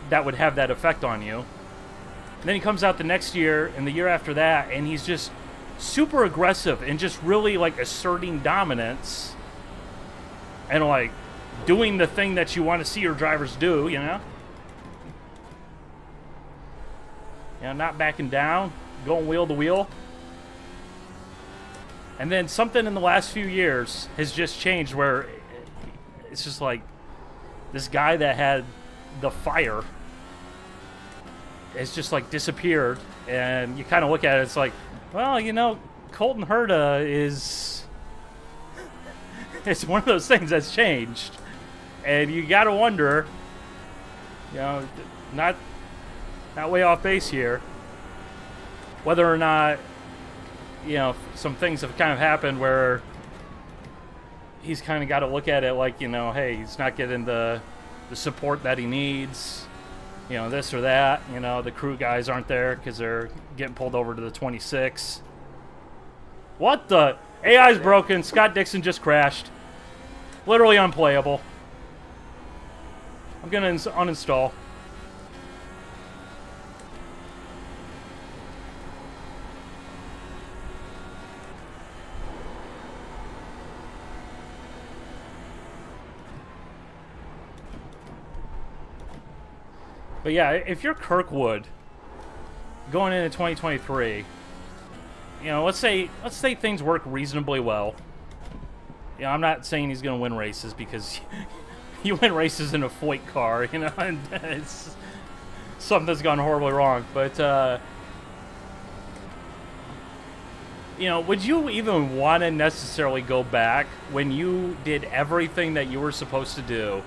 that would have that effect on you. And then he comes out the next year and the year after that, and he's just super aggressive and just really, like, asserting dominance and, like, doing the thing that you want to see your drivers do, you know? You know, not backing down, going wheel to wheel. And then something in the last few years has just changed where it's just like this guy that had the fire has just, like, disappeared. And you kind of look at it, it's like, well, you know, Colton Herta is... it's one of those things that's changed. And you got to wonder, you know, not way off base here, whether or not, you know, some things have kind of happened where he's kind of got to look at it like, you know, hey, he's not getting the support that he needs, you know, this or that. You know, the crew guys aren't there because they're getting pulled over to the 26. What the? AI's broken. Scott Dixon just crashed. Literally unplayable. I'm going to uninstall. But yeah, if you're Kirkwood going into 2023, you know, let's say things work reasonably well. You know, I'm not saying he's going to win races because you win races in a Foyt car, you know, and it's something's gone horribly wrong. But, you know, would you even want to necessarily go back when you did everything that you were supposed to do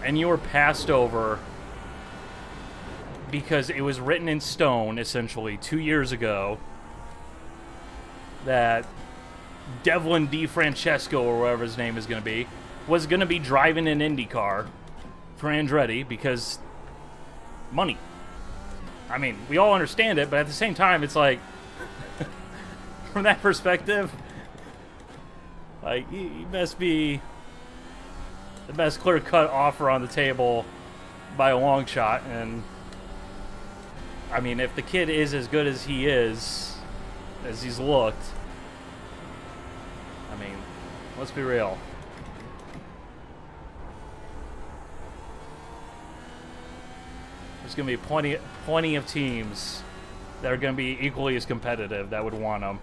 and you were passed over because it was written in stone, essentially, 2 years ago that Devlin DeFrancesco, or whatever his name is going to be, was going to be driving an IndyCar for Andretti because money. I mean, we all understand it, but at the same time, it's like, from that perspective, like, he must be the best clear-cut offer on the table by a long shot. And I mean, if the kid is as good as he is, as he's looked, I mean, let's be real. There's going to be plenty of teams that are going to be equally as competitive that would want him.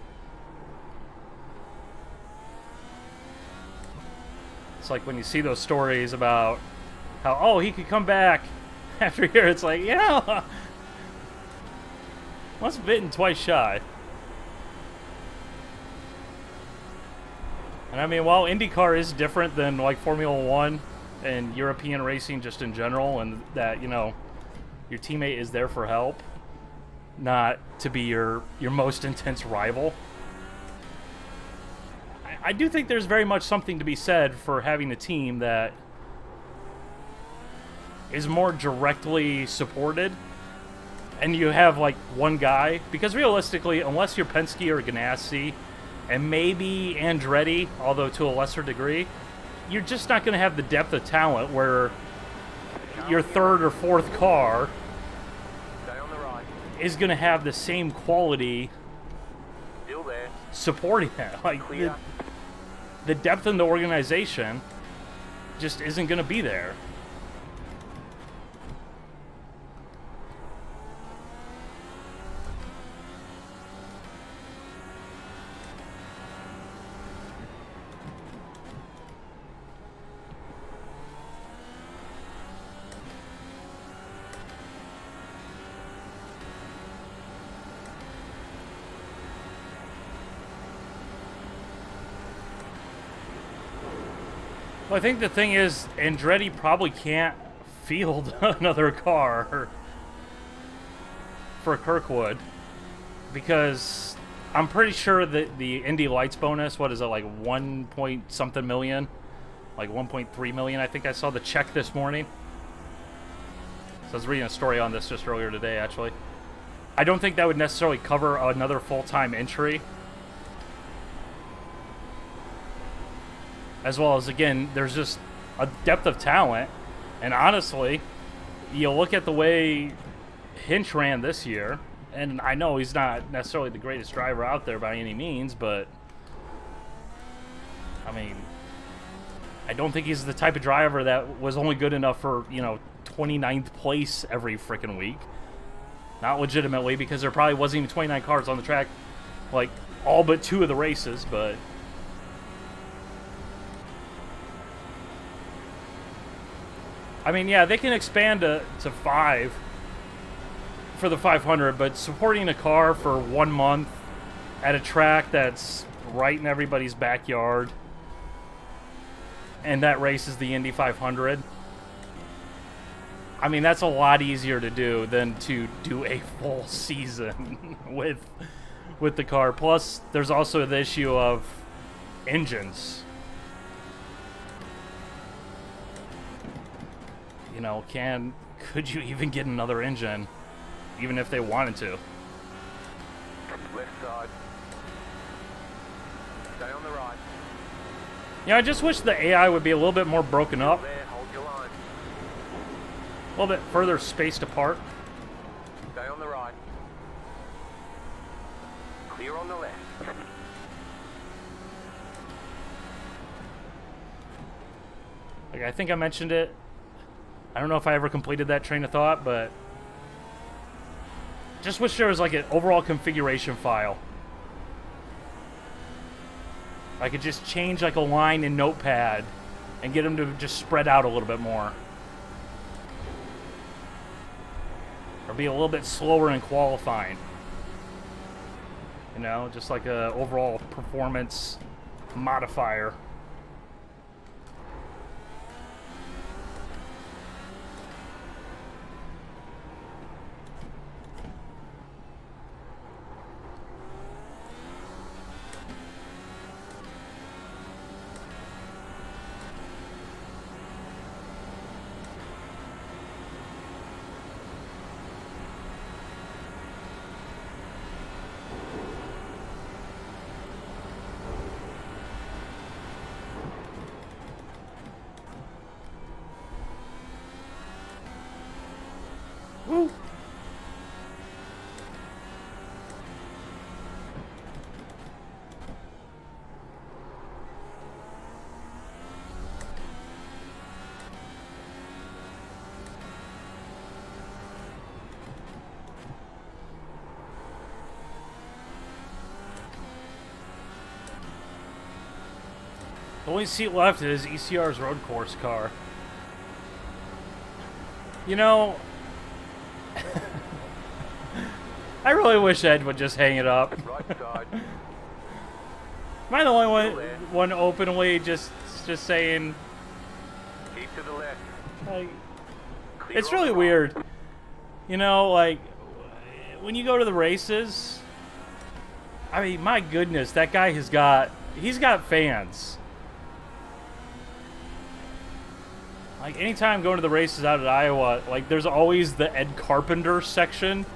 It's like when you see those stories about how, oh, he could come back after a year. It's like, you know, once bitten, twice shy. And I mean, while IndyCar is different than like Formula One and European racing just in general, and that, you know, your teammate is there for help, not to be your most intense rival. I do think there's very much something to be said for having a team that is more directly supported, and you have like one guy, because realistically, unless you're Penske or Ganassi, and maybe Andretti, although to a lesser degree, you're just not going to have the depth of talent where your third or fourth car is going to have the same quality supporting it. Like, the depth in the organization just isn't going to be there. Well, I think the thing is, Andretti probably can't field another car for Kirkwood, because I'm pretty sure that the Indy Lights bonus, what is it, like 1 point something million? Like 1.3 million, I think I saw the check this morning. So I was reading a story on this just earlier today, actually. I don't think that would necessarily cover another full-time entry. As well as, again, there's just a depth of talent. And honestly, you look at the way Hinch ran this year, and I know he's not necessarily the greatest driver out there by any means, but I mean, I don't think he's the type of driver that was only good enough for, 29th place every freaking week. Not legitimately, because there probably wasn't even 29 cars on the track, like, all but 2 of the races, but I mean, yeah, they can expand to 5 for the 500, but supporting a car for 1 month at a track that's right in everybody's backyard, and that race is the Indy 500, I mean, that's a lot easier to do than to do a full season with the car. Plus, there's also the issue of engines. Could you even get another engine, even if they wanted to? Left side. Stay on the right. I just wish the AI would be a little bit more broken up. There, hold your line. A little bit further spaced apart. Stay on the right. Clear on the left. Like, I think I mentioned it. I don't know if I ever completed that train of thought, but just wish there was like an overall configuration file. I could just change like a line in Notepad and get them to just spread out a little bit more. Or be a little bit slower in qualifying. Just like a overall performance modifier. Woo! The only seat left is ECR's road course car. I really wish Ed would just hang it up. Right side. Am I the only one openly just saying? Keep to the left. Like, Clear it's on really the right. weird. You know, like, when you go to the races, I mean, my goodness, that guy he's got fans. Like, anytime going to the races out at Iowa, like, there's always the Ed Carpenter section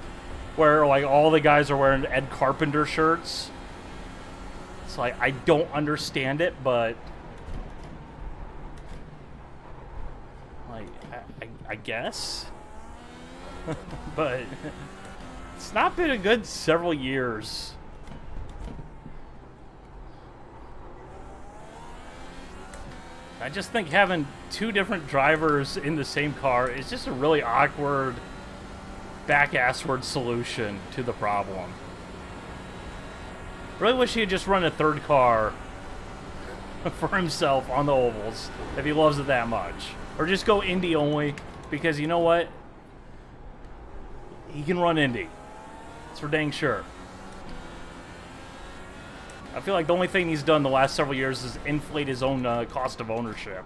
where, like, all the guys are wearing Ed Carpenter shirts. It's like, I don't understand it, but, like, I guess. But it's not been a good several years. I just think having two different drivers in the same car is just a really awkward back-assward solution to the problem. Really wish he had just run a third car for himself on the ovals if he loves it that much. Or just go Indy only, because you know what? He can run Indy. It's for dang sure. I feel like the only thing he's done the last several years is inflate his own cost of ownership.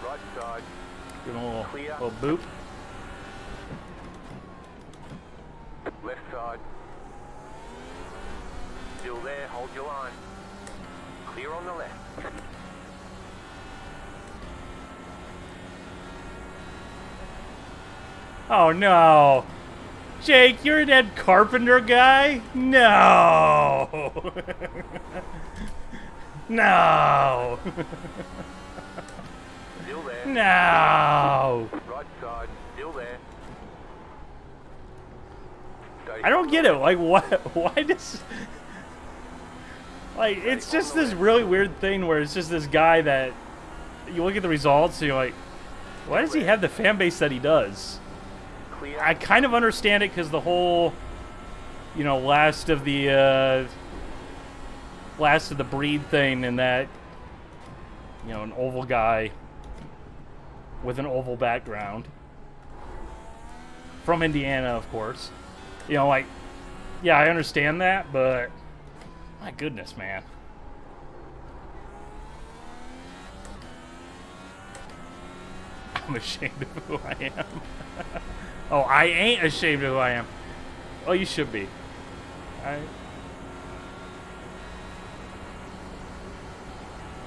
Right side. Give him a Clear. little boop. Left side. Still there, hold your line. Clear on the left. Oh no! Jake, you're an Ed Carpenter guy? No! No! Still there. No! Right side. Still there. I don't get it. Like, what? Why does... Like, it's just this really weird thing where it's just this guy that... You look at the results and you're like, why does he have the fan base that he does? Clear. I kind of understand it because the whole, you know, last of the breed thing, and that, you know, an oval guy with an oval background from Indiana, of course. You know, like, yeah, I understand that, but my goodness, man. I'm ashamed of who I am. Oh, I ain't ashamed of who I am. Oh, you should be. I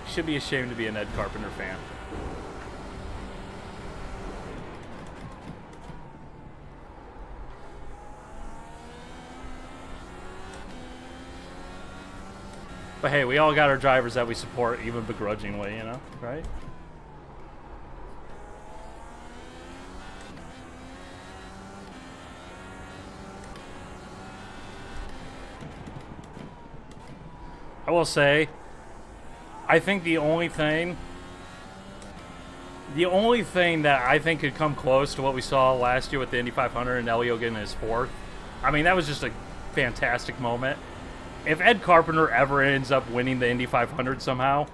should be ashamed to be an Ed Carpenter fan. But hey, we all got our drivers that we support, even begrudgingly, you know, right? I will say, I think the only thing that I think could come close to what we saw last year with the Indy 500 and Elio getting his fourth, I mean, that was just a fantastic moment. If Ed Carpenter ever ends up winning the Indy 500 somehow,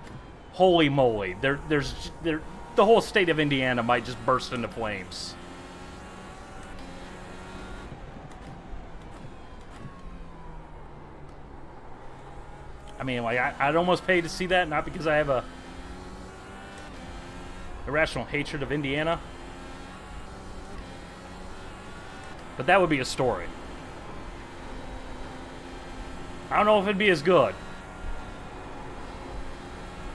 holy moly, the whole state of Indiana might just burst into flames. I mean, like, I'd almost pay to see that, not because I have a irrational hatred of Indiana, but that would be a story. I don't know if it'd be as good,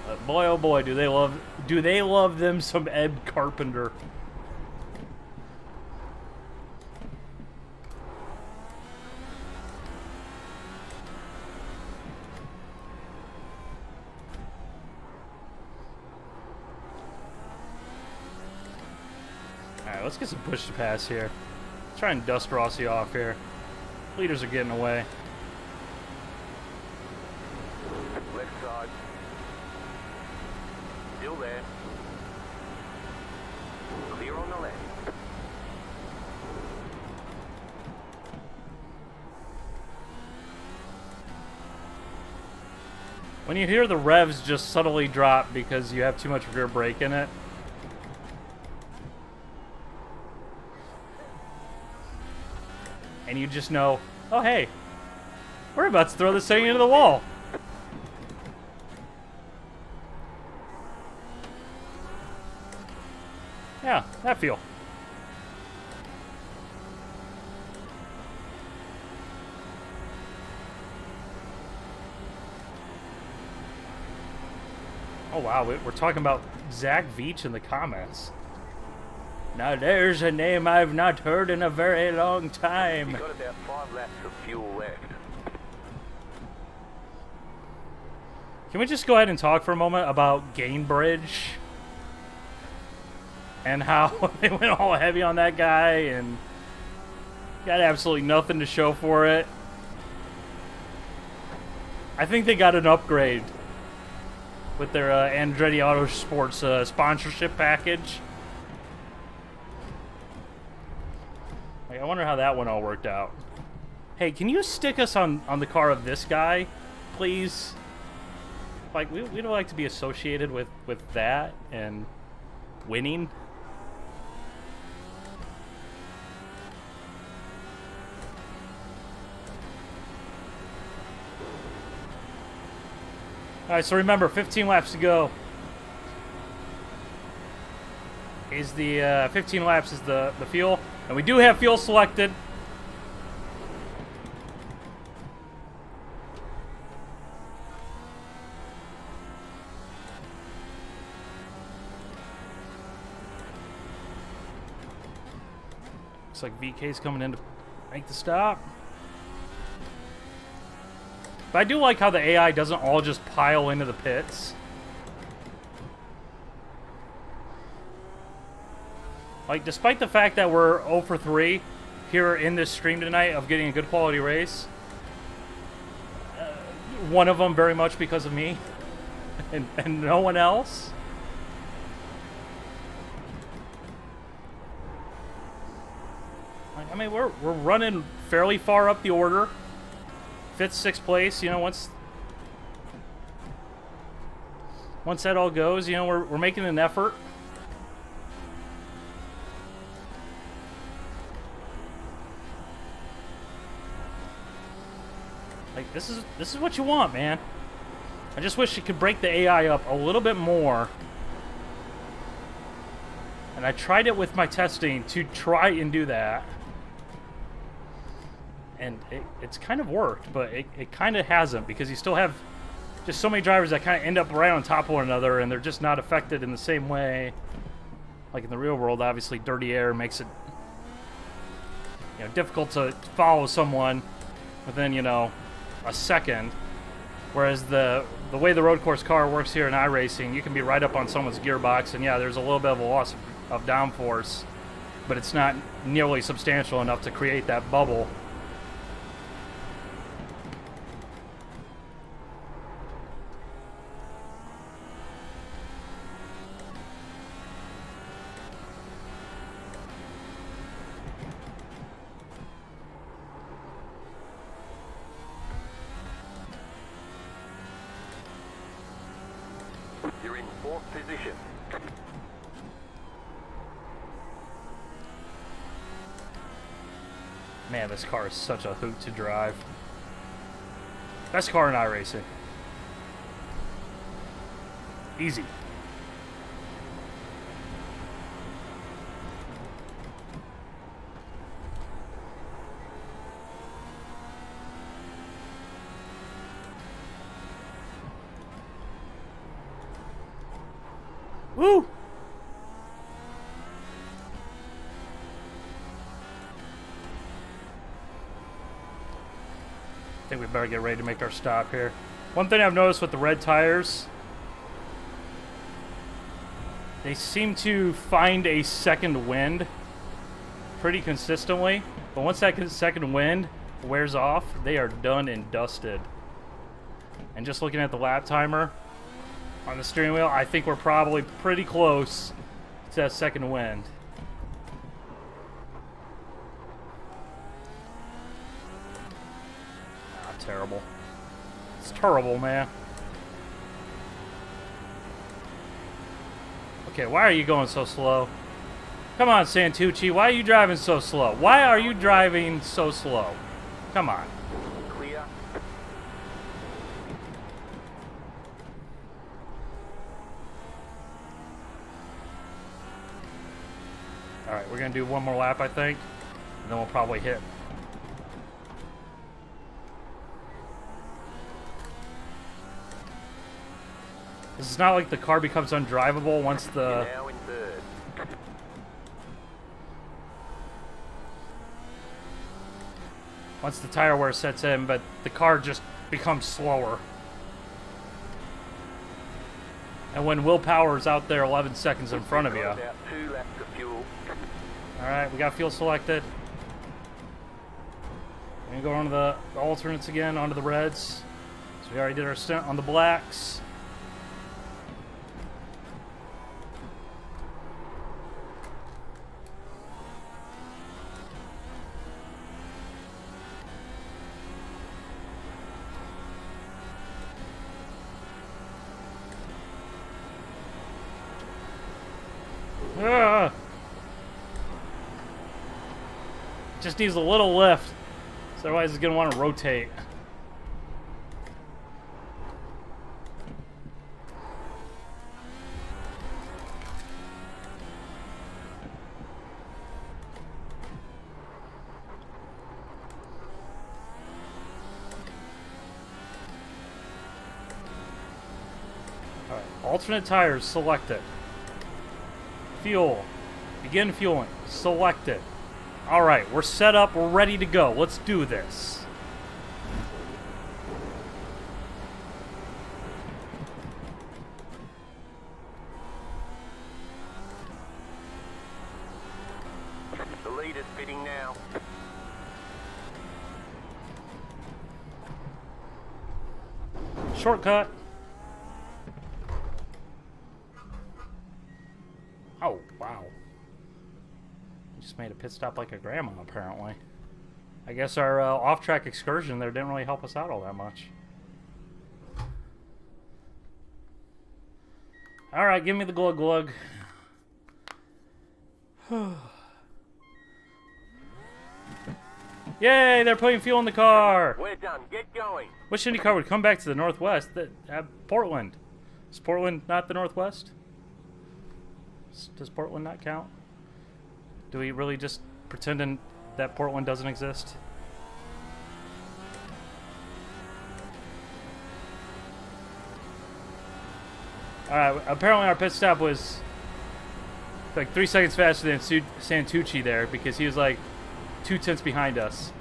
but boy, oh boy, do they love them some Ed Carpenter. Alright, let's get some push to pass here. Let's try and dust Rossi off here. Leaders are getting away. Left side. Still there. Clear on the left. When you hear the revs just subtly drop because you have too much rear brake in it, and you just know, oh hey, we're about to throw this thing into the wall. Yeah, that feel. Oh wow, we're talking about Zach Veach in the comments. Now there's a name I've not heard in a very long time. You've got about 5 laps of fuel left. Can we just go ahead and talk for a moment about Gainbridge? And how they went all heavy on that guy and got absolutely nothing to show for it. I think they got an upgrade with their Andretti Autosports sponsorship package. Like, I wonder how that one all worked out. Hey, can you stick us on the car of this guy, please? Like, we don't like to be associated with that and winning. Alright, so remember, 15 laps to go. Is the 15 laps is the fuel. And we do have fuel selected. Looks like VK's coming in to make the stop. But I do like how the AI doesn't all just pile into the pits. Like, despite the fact that we're 0 for 3 here in this stream tonight of getting a good quality race, one of them very much because of me and no one else. I mean, we're running fairly far up the order. 5th, 6th place, you know, once that all goes, you know, we're making an effort. Like, this is what you want, man. I just wish you could break the AI up a little bit more. And I tried it with my testing to try and do that. And it's kind of worked, but it kind of hasn't, because you still have just so many drivers that kind of end up right on top of one another, and they're just not affected in the same way. Like in the real world, obviously, dirty air makes it, you know, difficult to follow someone within, you know, a second. Whereas the way the road course car works here in iRacing, you can be right up on someone's gearbox, and yeah, there's a little bit of a loss of downforce, but it's not nearly substantial enough to create that bubble. You're in 4th position. Man, this car is such a hoot to drive. Best car in iRacing. Easy. Woo! I think we better get ready to make our stop here. One thing I've noticed with the red tires, they seem to find a second wind pretty consistently. But once that second wind wears off, they are done and dusted. And just looking at the lap timer on the steering wheel, I think we're probably pretty close to that second wind. Ah, terrible. It's terrible, man. Okay, why are you going so slow? Come on, Santucci, why are you driving so slow? Why are you driving so slow? Come on. Clear. Alright, we're going to do one more lap, I think. And then we'll probably hit. This is not like the car becomes undrivable once the... You're now in third. Once the tire wear sets in, but the car just becomes slower. And when willpower is out there 11 seconds in front of you. About 2 laps of fuel. Alright, we got fuel selected. We're going to go onto the alternates again, onto the reds. So we already did our stint on the blacks. Ah! Just needs a little lift, so otherwise it's going to want to rotate. Alright, alternate tires selected. Fuel. Begin fueling. Selected. Alright, we're set up. We're ready to go. Let's do this. The lead is pitting now. Shortcut. Oh, wow. Just made a pit stop like a grandma, apparently. I guess our off-track excursion there didn't really help us out all that much. Alright, give me the glug glug. Yay, they're putting fuel in the car! We're done. Get going. Which IndyCar would come back to the Northwest? Portland. Is Portland not the Northwest? Does Portland not count? Do we really just pretend that Portland doesn't exist? Alright, apparently our pit stop was like 3 seconds faster than Santucci there because he was like 2/10 behind us.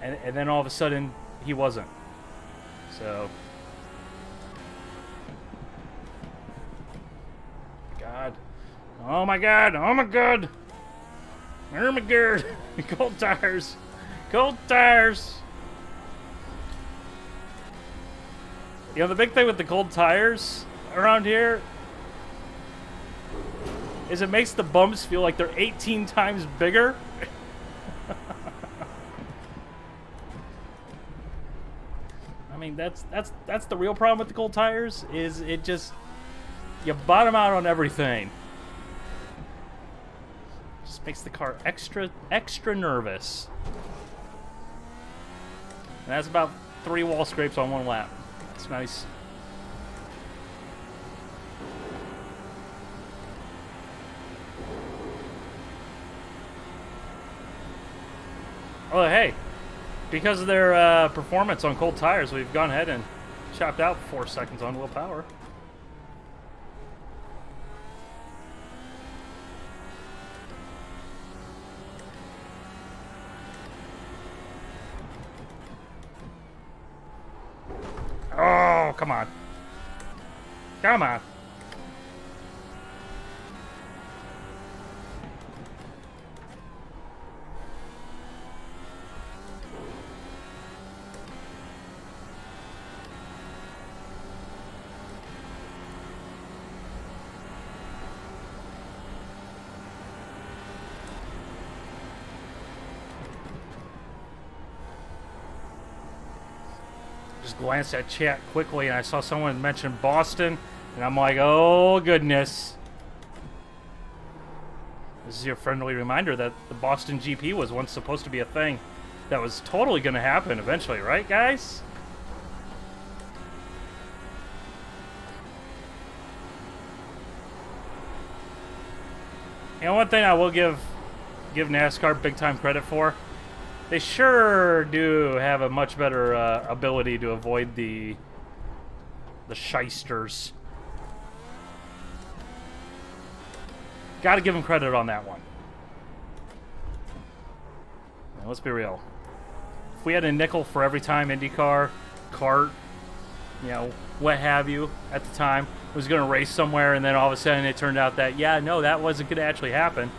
And then all of a sudden, he wasn't. So... God. Oh my god! Oh my god! Oh my god! Cold tires! Cold tires! You know, the big thing with the cold tires around here is it makes the bumps feel like they're 18 times bigger. I mean, that's the real problem with the cold tires, is it just... You bottom out on everything. Just makes the car extra nervous. And that's about 3 wall scrapes on 1 lap. That's nice. Oh, hey. Because of their performance on cold tires, we've gone ahead and chopped out 4 seconds on willpower. Oh, come on. Come on. Just glanced at chat quickly and I saw someone mention Boston and I'm like, oh goodness. This is your friendly reminder that the Boston GP was once supposed to be a thing that was totally going to happen eventually, right guys? know, one thing I will give NASCAR big time credit for, they sure do have a much better ability to avoid the shysters. Got to give them credit on that one. Now, let's be real. If we had a nickel for every time IndyCar, kart, you know, what have you, at the time, was going to race somewhere, and then all of a sudden it turned out that, yeah, no, that wasn't going to actually happen.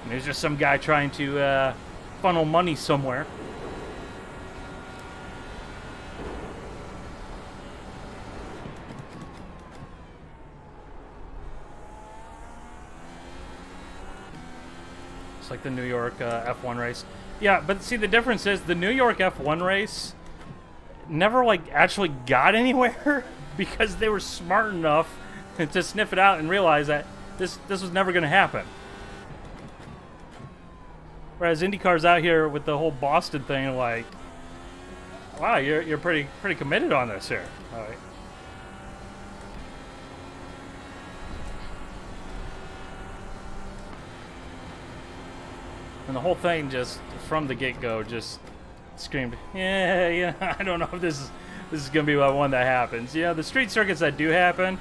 And there's just some guy trying to funnel money somewhere. It's like the New York F1 race. Yeah, but see, the difference is the New York F1 race never, like, actually got anywhere because they were smart enough to sniff it out and realize that this was never going to happen. Whereas IndyCar's out here with the whole Boston thing, like, wow, you're pretty committed on this here. All right. And the whole thing just, from the get-go, just screamed, yeah, I don't know if this is going to be one that happens. You know, the street circuits that do happen,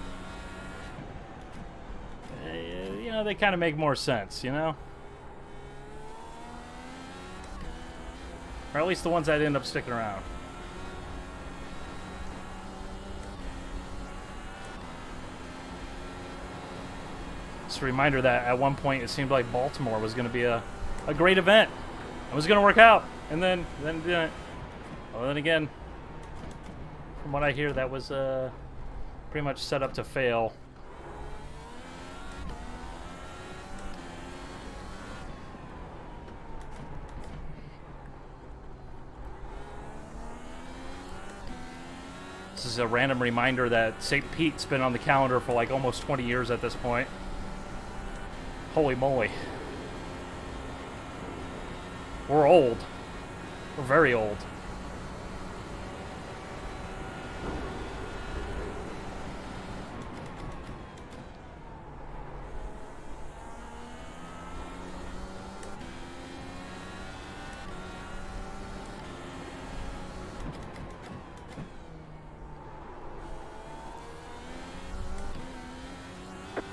you know, they kind of make more sense, you know? Or at least the ones that end up sticking around. Just a reminder that at one point it seemed like Baltimore was going to be a great event. It was going to work out, and then didn't. Well, then again, from what I hear, that was pretty much set up to fail. This is a random reminder that St. Pete's been on the calendar for like almost 20 years at this point. Holy moly. We're old. We're very old.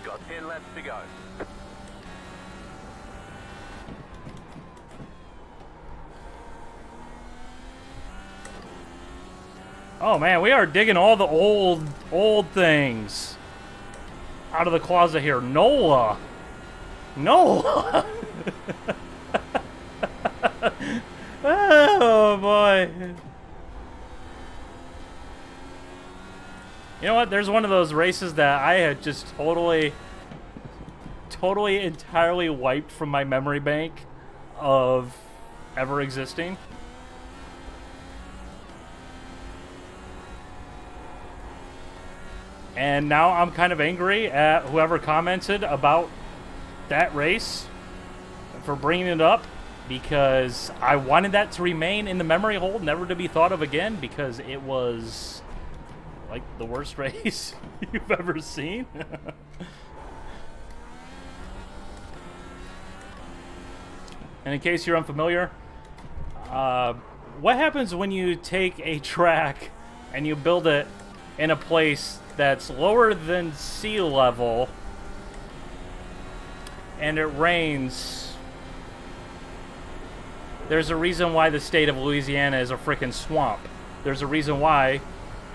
Got 10 laps to go. Oh man, we are digging all the old things out of the closet here. NOLA. Oh boy. You know what? There's one of those races that I had just totally, entirely wiped from my memory bank of ever existing. And now I'm kind of angry at whoever commented about that race for bringing it up, because I wanted that to remain in the memory hole, never to be thought of again, because it was like the worst race you've ever seen. And in case you're unfamiliar, what happens when you take a track and you build it in a place that's lower than sea level and it rains? There's a reason why the state of Louisiana is a freaking swamp. There's a reason why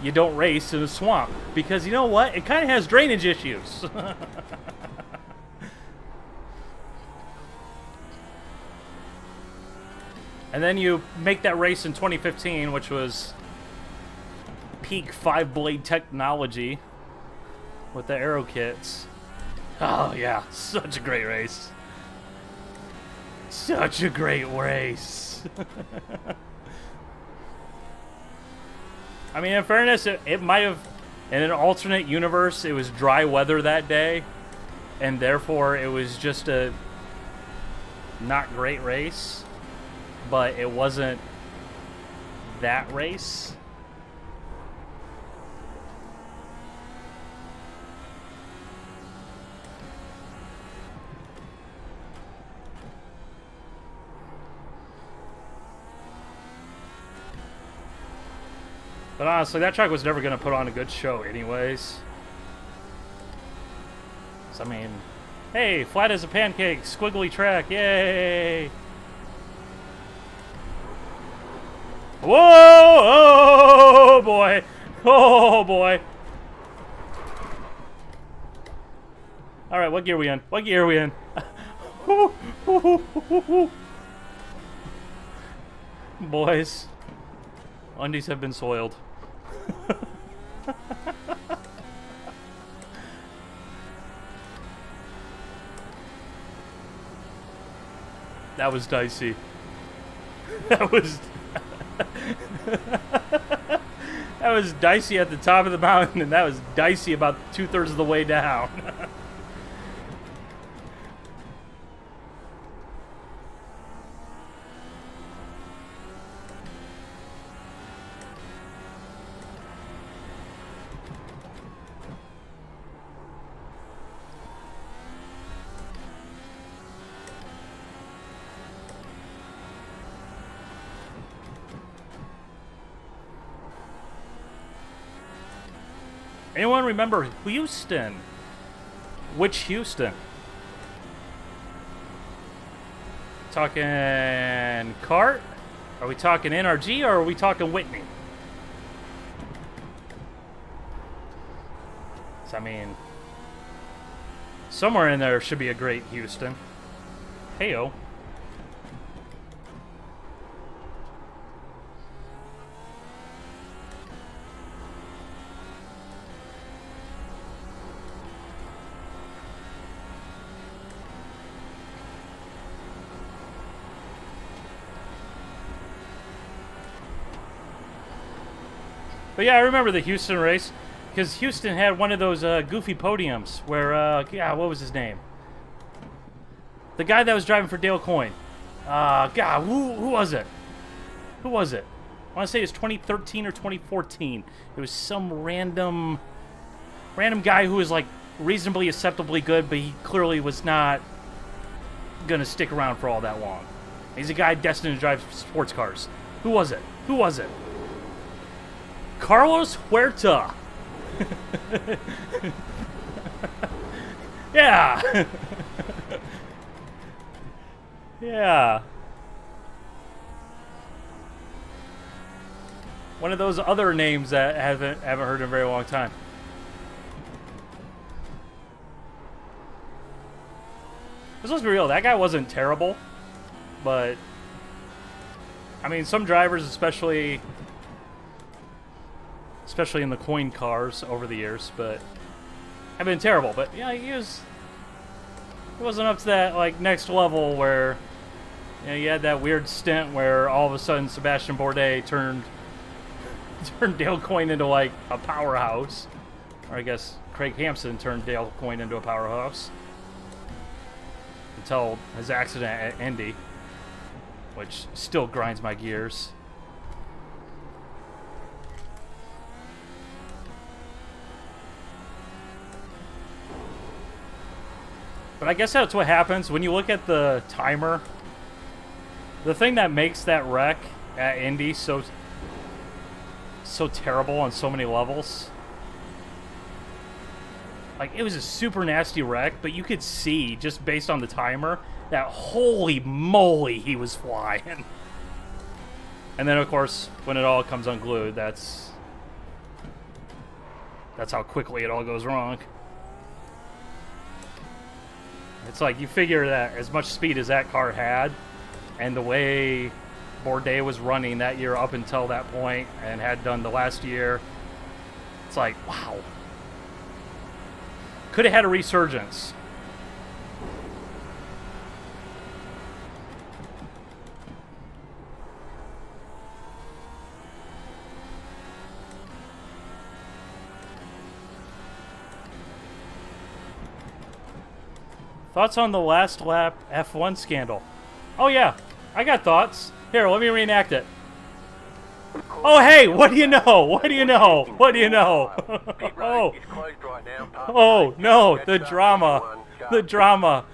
you don't race in a swamp, because you know what? It kind of has drainage issues. And then you make that race in 2015, which was peak 5-blade technology with the aero kits. Oh yeah, such a great race. Such a great race. I mean, in fairness, it might have, in an alternate universe, it was dry weather that day, and therefore it was just a not great race, but it wasn't that race. But honestly, that track was never going to put on a good show anyways. So, I mean, hey, flat as a pancake, squiggly track, yay! Whoa! Oh, boy! Oh, boy! Alright, what gear are we in? What gear are we in? Boys, undies have been soiled. That was dicey. That was... that was dicey at the top of the mountain, and that was dicey about 2/3 of the way down. Anyone remember Houston? Which Houston? Talking kart? Are we talking NRG or are we talking Whitney? So, I mean, somewhere in there should be a great Houston. Heyo. But yeah, I remember the Houston race because Houston had one of those goofy podiums where, yeah, what was his name? The guy that was driving for Dale Coyne. God, who was it? Who was it? I want to say it was 2013 or 2014. It was some random guy who was like reasonably acceptably good, but he clearly was not gonna stick around for all that long. He's a guy destined to drive sports cars. Who was it? Who was it? Carlos Huerta. Yeah. Yeah. One of those other names that haven't heard in a very long time. Let's be real, that guy wasn't terrible, but I mean, some drivers, especially in the coin cars over the years, but have been terrible. But yeah, he wasn't up to that like next level where, you know, you had that weird stint where all of a sudden Sebastian Bourdais turned Dale Coyne into like a powerhouse, or I guess Craig Hampson turned Dale Coyne into a powerhouse until his accident at Indy, which still grinds my gears. But I guess that's what happens when you look at the timer. The thing that makes that wreck at Indy so terrible on so many levels. Like, it was a super nasty wreck, but you could see, just based on the timer, that holy moly he was flying. And then, of course, when it all comes unglued, that's how quickly it all goes wrong. It's like, you figure that as much speed as that car had, and the way Bourdais was running that year up until that point, and had done the last year, it's like, wow. Could have had a resurgence. Thoughts on the last lap F1 scandal? Oh yeah, I got thoughts. Here, let me reenact it. Oh hey, what do you know? What do you know? What do you know? Oh. Oh no, the drama. The drama.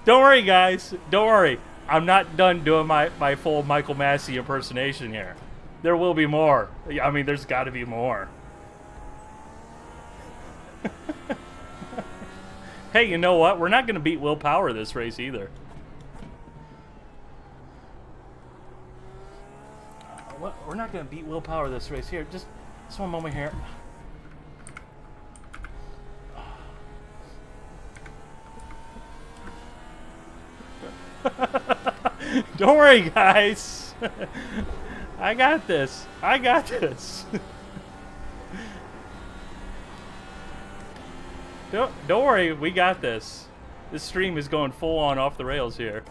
Don't worry, guys. Don't worry. I'm not done doing my full Michael Massey impersonation here. There will be more. I mean, there's got to be more. Hey, you know what? We're not going to beat Will Power this race either. We're not going to beat Will Power this race here. Just one moment here. Don't worry, guys. I got this. I got this. Don't worry, we got this. This stream is going full on off the rails here.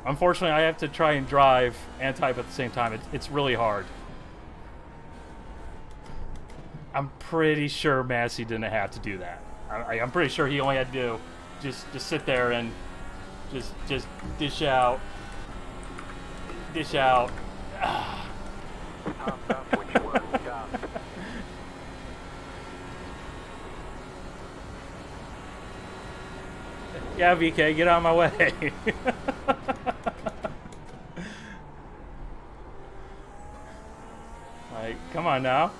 Unfortunately, I have to try and drive and type at the same time. It's really hard. I'm pretty sure Massey didn't have to do that. I'm pretty sure he only had to just sit there and just dish out. Yeah, VK, get out of my way. Like, come on now.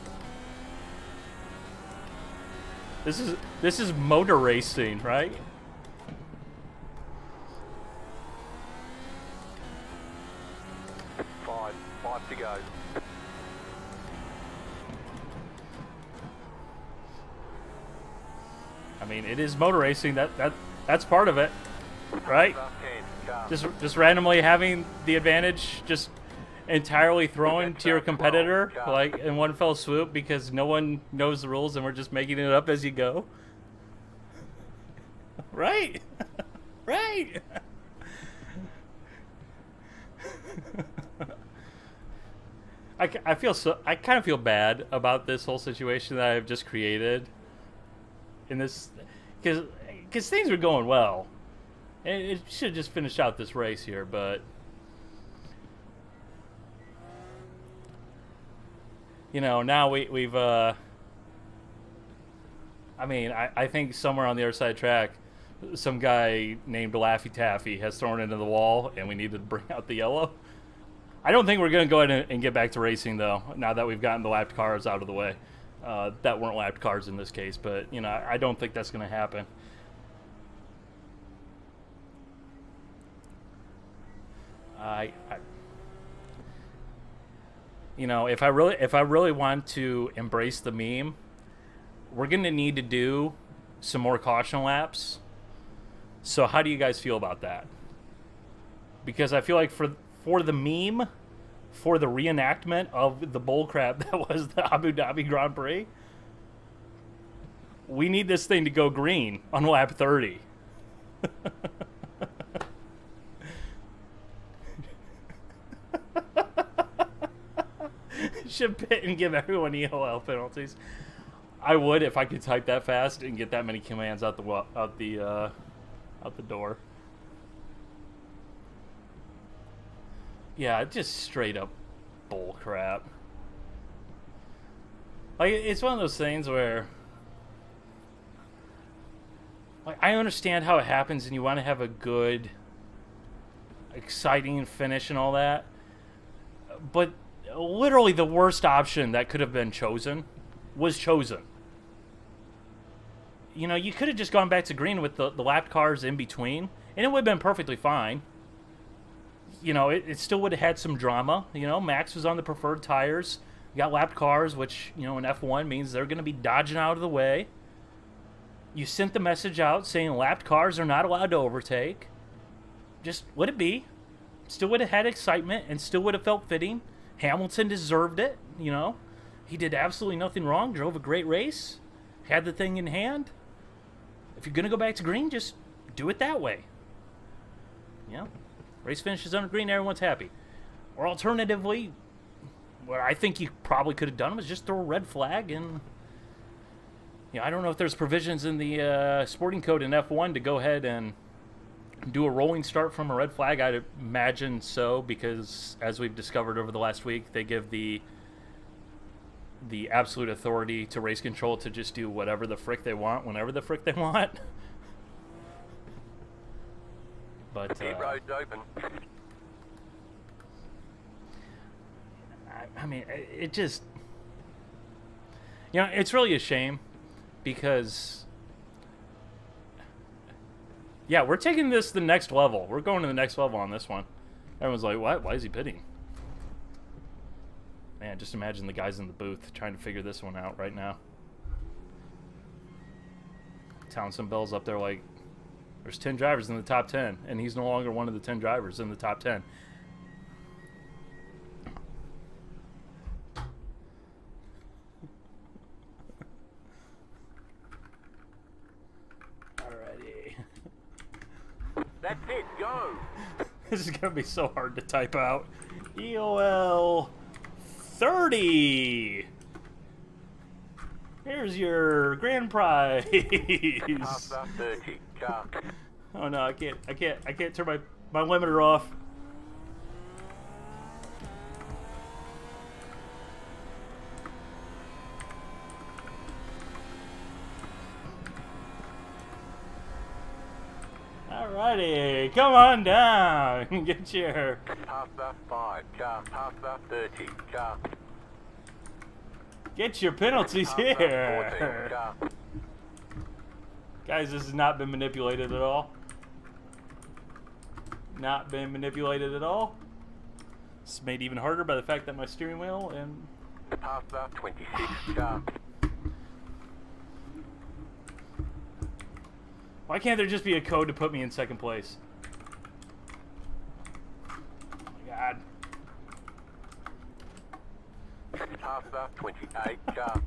This is motor racing, right? Five to go. I mean, it is motor racing. That's part of it, right? Just randomly having the advantage, just entirely throwing to your competitor like in one fell swoop because no one knows the rules and we're just making it up as you go. Right? Right. I kind of feel bad about this whole situation that I've just created in this because things were going well. It should have just finished out this race here, but you know, now we've I mean, I think somewhere on the other side of the track, some guy named Laffy Taffy has thrown it into the wall, and we need to bring out the yellow. I don't think we're going to go ahead and get back to racing, though, now that we've gotten the lapped cars out of the way. That weren't lapped cars in this case, but, you know, I don't think that's going to happen. You know, if I really want to embrace the meme, we're going to need to do some more caution laps. So how do you guys feel about that? Because I feel like for the meme, for the reenactment of the bullcrap that was the Abu Dhabi Grand Prix, we need this thing to go green on lap 30. Should pit and give everyone ELL penalties. I would if I could type that fast and get that many commands out the door. Yeah, just straight up bull crap. Like, it's one of those things where, like, I understand how it happens and you want to have a good, exciting finish and all that, but literally the worst option that could have been chosen was chosen. You know, you could have just gone back to green with the lapped cars in between, and it would have been perfectly fine. You know, it still would have had some drama. You know, Max was on the preferred tires. You got lapped cars, which, you know, in F1 means they're going to be dodging out of the way. You sent the message out saying lapped cars are not allowed to overtake. Just let it be. Still would have had excitement and still would have felt fitting. Hamilton deserved it, you know. He did absolutely nothing wrong. Drove a great race. Had the thing in hand. If you're going to go back to green, just do it that way. You know, race finishes under green, everyone's happy. Or alternatively, what I think you probably could have done was just throw a red flag and, you know, I don't know if there's provisions in the sporting code in F1 to go ahead and do a rolling start from a red flag. I'd imagine so, because as we've discovered over the last week, they give the the absolute authority to race control to just do whatever the frick they want, whenever the frick they want. But Pit road's open. I mean, it just, you know, it's really a shame because, yeah, we're taking this the next level. We're going to the next level on this one. Everyone's like, what? Why is he pitting? Man, just imagine the guys in the booth trying to figure this one out right now. Townsend Bell's up there like, there's 10 drivers in the top 10, and he's no longer one of the 10 drivers in the top 10. Alrighty. That's it, go! This is going to be so hard to type out. EOL 30. Here's your grand prize. Past that 30, car. Oh no, I can't turn my limiter off. Alrighty, come on down. Get your... Past that 5, car. Past that 30, car. Get your penalties Past that 14, here. car. Guys, this has not been manipulated at all. Not been manipulated at all. It's made even harder by the fact that my steering wheel and... Past that 26, car. Why can't there just be a code to put me in second place? Oh my god. Past that 28, car.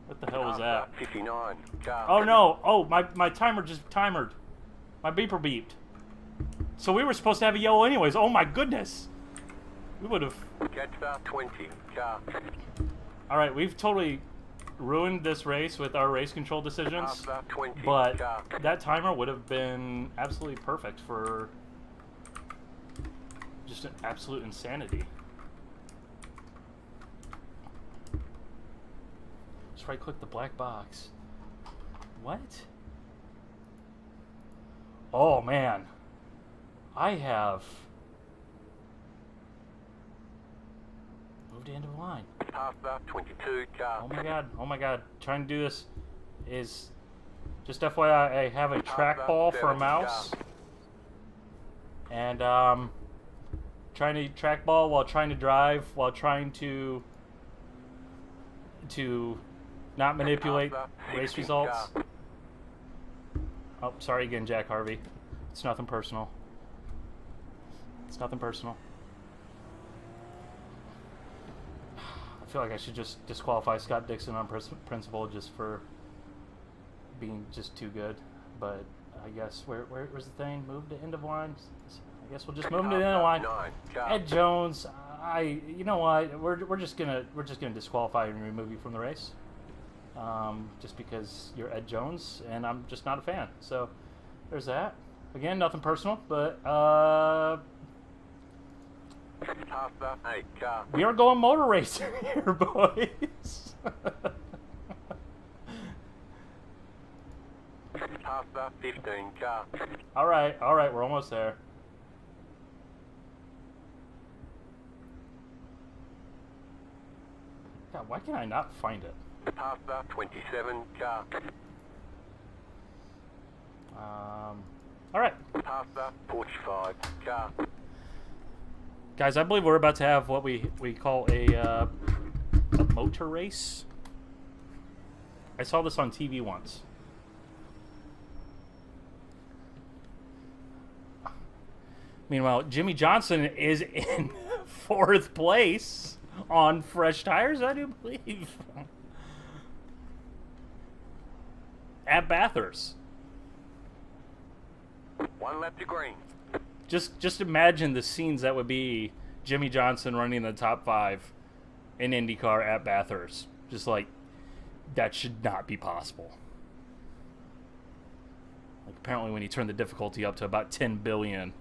What the hell was Past that? 59, car. Oh no! Oh, my timer just timered. My beeper beeped. So we were supposed to have a yellow anyways. Oh my goodness! We would have... Catch that 20, car. Alright, we've totally ruined this race with our race control decisions. Past that 20, But car. that timer would have been absolutely perfect for just an absolute insanity. Just right click the black box. What? Oh man. I have moved into the line. Past that 22, car. Oh my god, oh my god. Trying to do this is just FYI, I have a trackball for a mouse. And trying to trackball while trying to drive, while trying to not manipulate race results. Oh, sorry again, Jack Harvey. It's nothing personal. It's nothing personal. I feel like I should just disqualify Scott Dixon on principle just for being just too good. But I guess where's the thing? Move to end of line. I guess we'll just move him to the end of line. Ed Jones, you know what? We're just gonna disqualify and remove you from the race. Just because you're Ed Jones and I'm just not a fan. So there's that. Again, nothing personal, but we are going motor racer here, boys. Past that 15, car. All right, we're almost there. God, why can I not find it? Past that 27, car. All right. Past that 45, car. Guys, I believe we're about to have what we call a motor race. I saw this on TV once. Meanwhile, Jimmy Johnson is in 4th place on fresh tires, I do believe. At Bathurst. 1 lap to green. Just imagine the scenes that would be Jimmy Johnson running the top 5 in IndyCar at Bathurst. Just like, that should not be possible. Like, apparently when you turn the difficulty up to about 10 billion,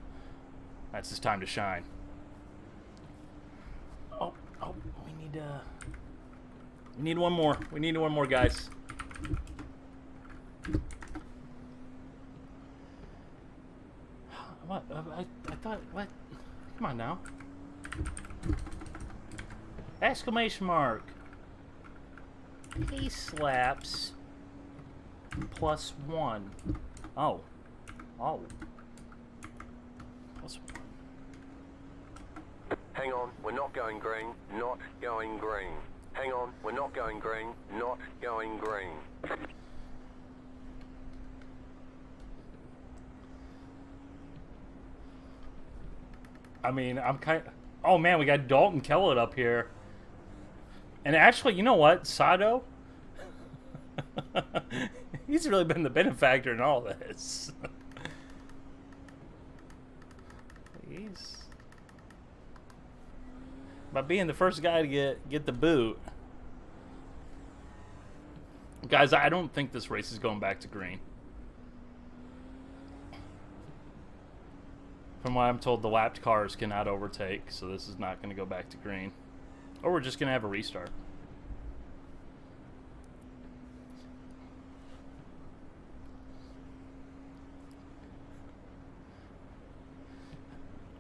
That's his time to shine. Oh, we need one more. We need one more, guys. What? I thought, what? Come on now. Exclamation mark. He slaps +1. Oh. Oh. +1. Hang on, we're not going green. Not going green. Hang on, we're not going green. Not going green. I mean, I'm kind of... Oh, man, we got Dalton Kellett up here. And actually, you know what? Sato? He's really been the benefactor in all this. He's... By being the first guy to get the boot. Guys, I don't think this race is going back to green. From what I'm told, the lapped cars cannot overtake, so this is not going to go back to green. Or we're just going to have a restart.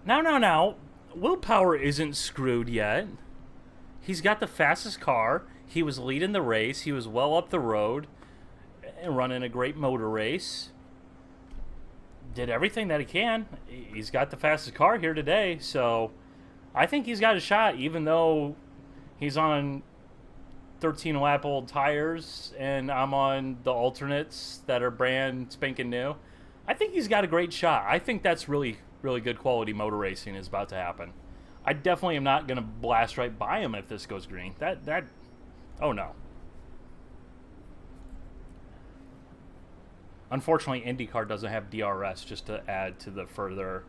Now. Will Power isn't screwed yet. He's got the fastest car. He was leading the race. He was well up the road and running a great motor race. Did everything that he can. He's got the fastest car here today, so I think he's got a shot, even though he's on 13-lap-old tires and I'm on the alternates that are brand spanking new. I think he's got a great shot. I think that's really, really good quality motor racing is about to happen. I definitely am not going to blast right by him if this goes green. Oh no. Unfortunately, IndyCar doesn't have DRS, just to add to the further,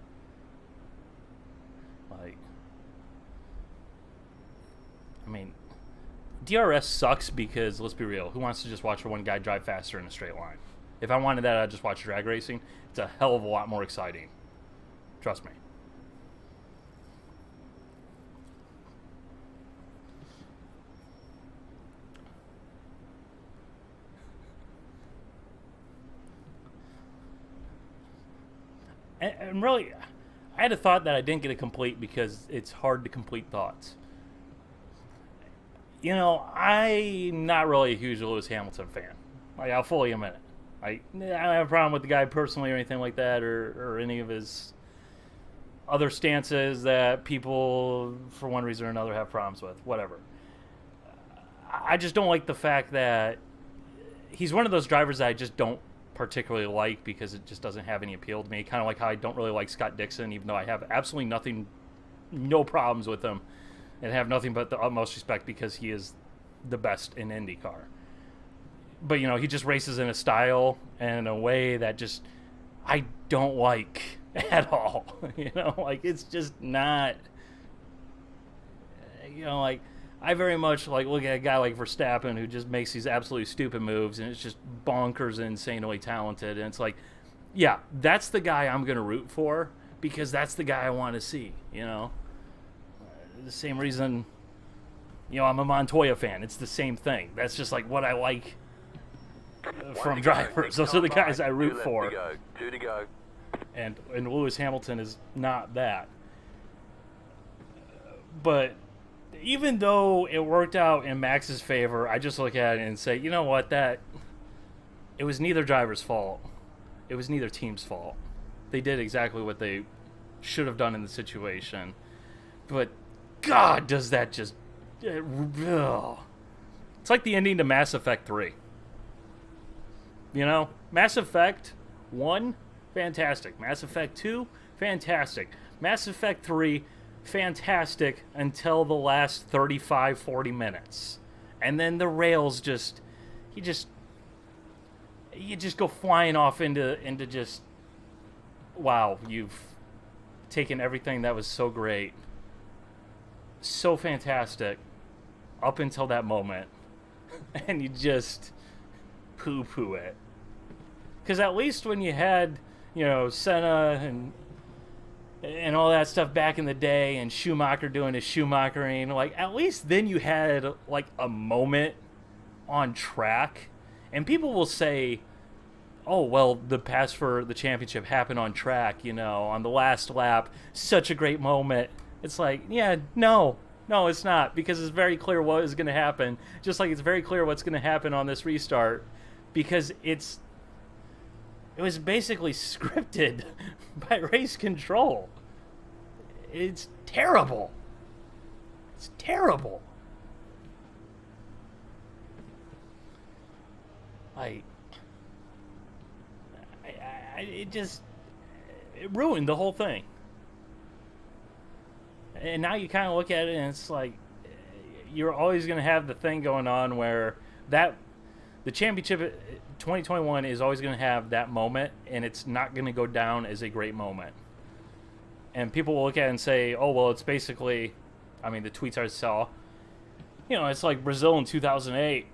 like, I mean, DRS sucks because, let's be real, who wants to just watch one guy drive faster in a straight line? If I wanted that, I'd just watch drag racing. It's a hell of a lot more exciting. Trust me. And really, I had a thought that I didn't get to complete because it's hard to complete thoughts. You know, I'm not really a huge Lewis Hamilton fan. Like, I'll fully admit it. I don't have a problem with the guy personally or anything like that, or any of his other stances that people, for one reason or another, have problems with. Whatever. I just don't like the fact that he's one of those drivers that I just don't particularly like because it just doesn't have any appeal to me. Kind of like how I don't really like Scott Dixon, even though I have absolutely no problems with him, and have nothing but the utmost respect because he is the best in IndyCar. But, you know, he just races in a style and in a way that just I don't like at all. You know, like, it's just not, you know, like, I very much like look at a guy like Verstappen who just makes these absolutely stupid moves and it's just bonkers and insanely talented. And it's like, yeah, that's the guy I'm going to root for because that's the guy I want to see, you know. The same reason, you know, I'm a Montoya fan. It's the same thing. That's just like what I like from drivers. Those are the guys I root for. Two to go. And Lewis Hamilton is not that. But even though it worked out in Max's favor, I just look at it and say, you know what, it was neither driver's fault. It was neither team's fault. They did exactly what they should have done in the situation. But, God, does that just... It's like the ending to Mass Effect 3. You know? Mass Effect 1, fantastic. Mass Effect 2, fantastic. Mass Effect 3, fantastic until the last 35-40 minutes, and then the rails just you just go flying off into just, wow, you've taken everything that was so great, so fantastic up until that moment and you just poo-poo it. Because at least when you had, you know, Senna and all that stuff back in the day, and Schumacher doing his Schumachering. Like, at least then you had like a moment on track, and people will say, oh, well, the pass for the championship happened on track, on the last lap. Such a great moment. It's like, yeah, no, it's not, because it's very clear what is going to happen. Just like it's very clear what's going to happen on this restart, because it was basically scripted by race control. It's terrible. It's terrible. Like, it ruined the whole thing. And now you kind of look at it and it's like, you're always going to have the thing going on where the championship 2021 is always going to have that moment, and it's not going to go down as a great moment. And people will look at it and say, oh, well, it's basically, I mean, the tweets I saw, it's like Brazil in 2008.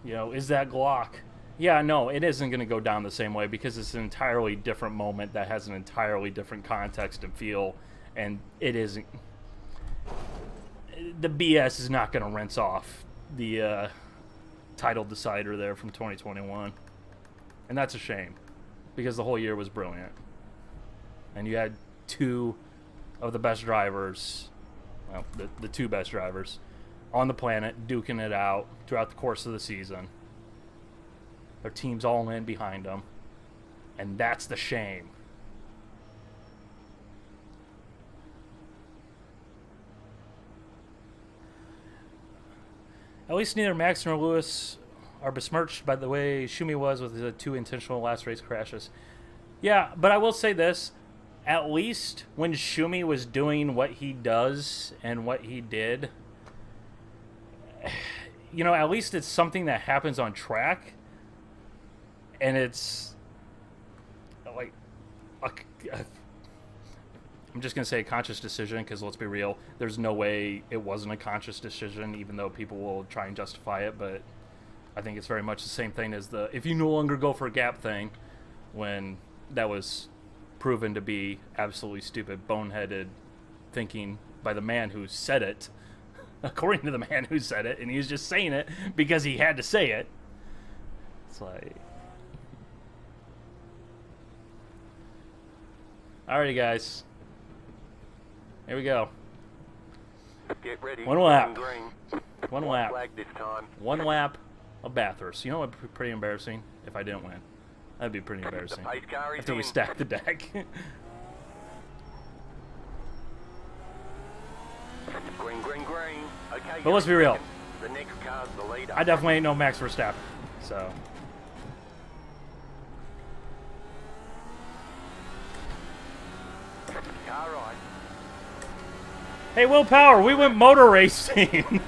Is that Glock? Yeah, no, it isn't going to go down the same way, because it's an entirely different moment that has an entirely different context and feel, and it isn't. The BS is not going to rinse off the title decider there from 2021. And that's a shame, because the whole year was brilliant. And you had two of the best drivers, well, the two best drivers on the planet duking it out throughout the course of the season. Their team's all in behind them. And that's the shame. At least neither Max nor Lewis are besmirched by the way Schumi was with the two intentional last race crashes. Yeah, but I will say this. At least when Schumi was doing what he does and what he did, at least it's something that happens on track. And it's like, I'm just going to say a conscious decision, because let's be real, there's no way it wasn't a conscious decision, even though people will try and justify it. But I think it's very much the same thing as the if you no longer go for a gap thing, when that was proven to be absolutely stupid, boneheaded thinking by the man who said it, according to the man who said it, and he was just saying it because he had to say it. It's like... Alrighty, guys. Here we go. Get ready. One lap. Green. One lap. Flag this time. One lap of Bathurst. What would be pretty embarrassing? If I didn't win. That'd be pretty embarrassing. The pace car is After we in. stack the deck. Green, green, green. Okay. But let's be real. The next car's the leader. I definitely ain't no Max Verstappen. So... Car right. Hey, Will Power, we went motor racing. Keep to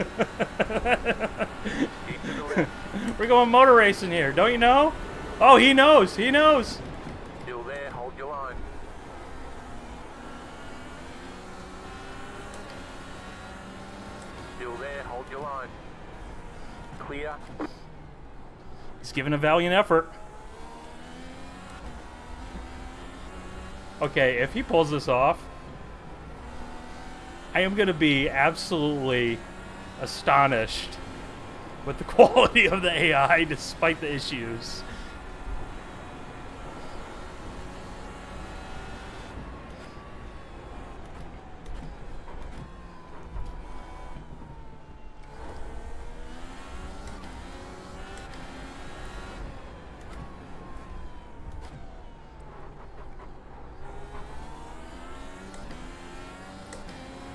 the left. We're going motor racing here, don't you know? Oh, he knows. He knows. Still there. Hold your line. Still there. Hold your line. Clear. He's giving a valiant effort. Okay, if he pulls this off, I am going to be absolutely astonished with the quality of the AI despite the issues.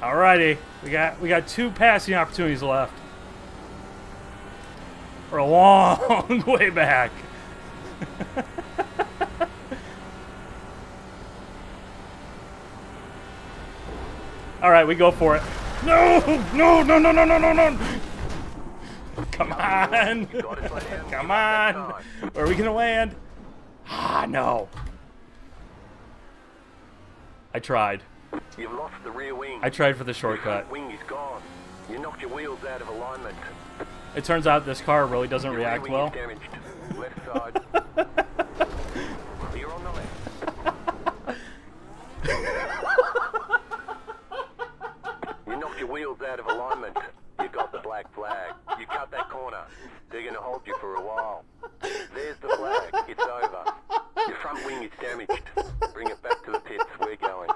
Alrighty, we got two passing opportunities left. We're a long way back. Alright, we go for it. No! No, no, no, no, no, no, no! Come on! Come on! Where are we gonna land? Ah, no. I tried. You've lost the rear wing. I tried for the shortcut. The wing is gone. You knocked your wheels out of alignment. It turns out this car really doesn't Your react rear wing well. is damaged. Left side. Clear on the left. knocked your wheels out of alignment. You got the black flag. You cut that corner. They're going to hold you for a while. There's the flag. It's over. Your front wing is damaged. Bring it back to the pits. We're going.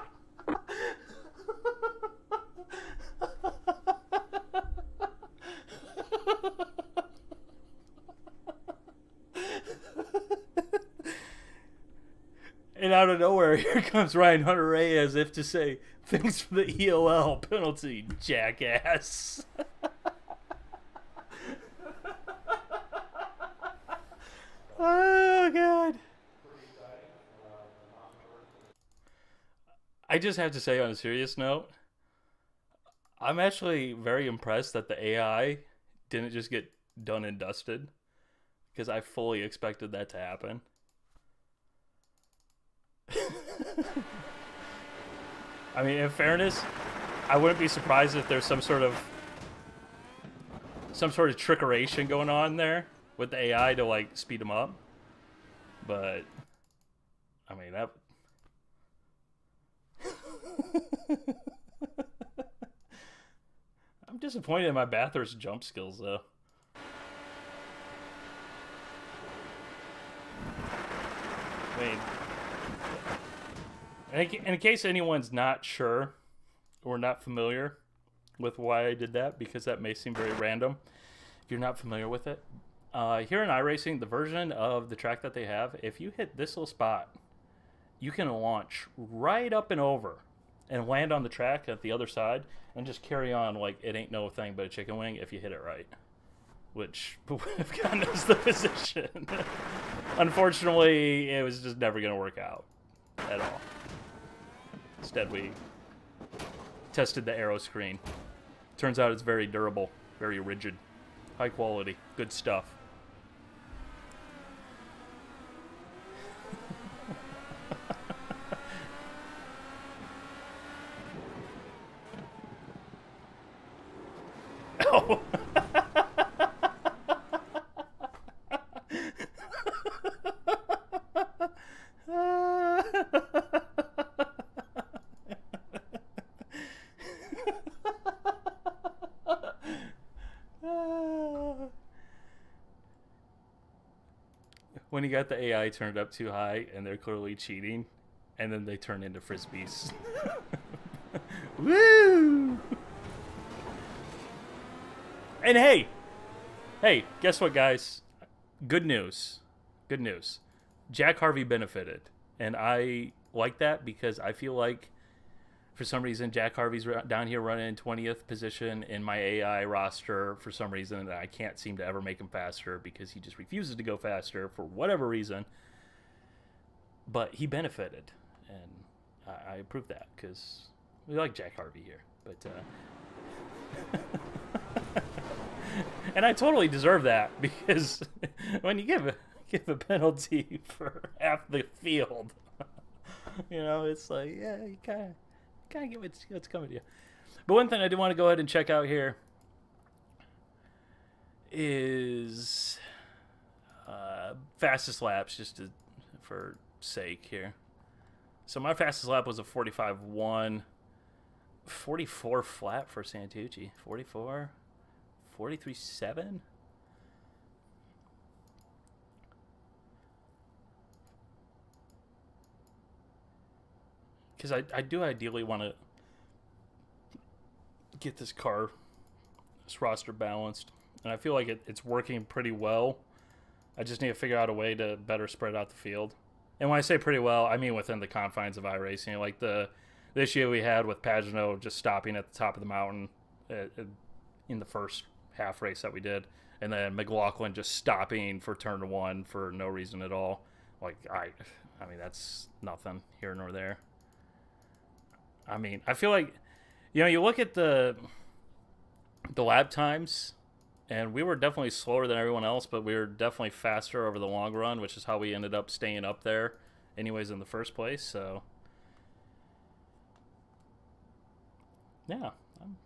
And out of nowhere, here comes Ryan Hunter-Reay as if to say, thanks for the EOL penalty, jackass. Oh, God. I just have to say, on a serious note, I'm actually very impressed that the AI didn't just get done and dusted, because I fully expected that to happen. I mean, in fairness, I wouldn't be surprised if there's some sort of trickeration going on there with the AI to like speed them up. But I mean that. I'm disappointed in my Bathurst jump skills though. I mean, in case anyone's not sure or not familiar with why I did that, because that may seem very random if you're not familiar with it. Here in iRacing, the version of the track that they have, if you hit this little spot, you can launch right up and over and land on the track at the other side and just carry on like it ain't no thing but a chicken wing if you hit it right. Which, if God knows the position. Unfortunately, it was just never going to work out at all. Instead, we tested the aero screen. Turns out it's very durable, very rigid, high quality, good stuff. Oh. When you got the AI turned up too high and they're clearly cheating, and then they turn into frisbees. Woo! And hey, guess what, guys? Good news. Good news. Jack Harvey benefited, and I like that because I feel like for some reason Jack Harvey's down here running in 20th position in my AI roster for some reason, and I can't seem to ever make him faster because he just refuses to go faster for whatever reason. But he benefited, and I approve that because we like Jack Harvey here. But and I totally deserve that because when you give a penalty for half the field, you know, it's like, yeah, you kind of get what's coming to you. But one thing I do want to go ahead and check out here is fastest laps, just for sake here. So my fastest lap was a 45.1, 44 flat for Santucci, 44, 43.7. Because I do ideally want to get this roster balanced. And I feel like it's working pretty well. I just need to figure out a way to better spread out the field. And when I say pretty well, I mean within the confines of iRacing. Like the issue we had with Pagano just stopping at the top of the mountain in the first half race that we did. And then McLaughlin just stopping for turn one for no reason at all. Like, I mean, that's nothing here nor there. I mean, I feel like, you know, you look at the lap times, and we were definitely slower than everyone else, but we were definitely faster over the long run, which is how we ended up staying up there anyways in the first place. So, yeah, I'm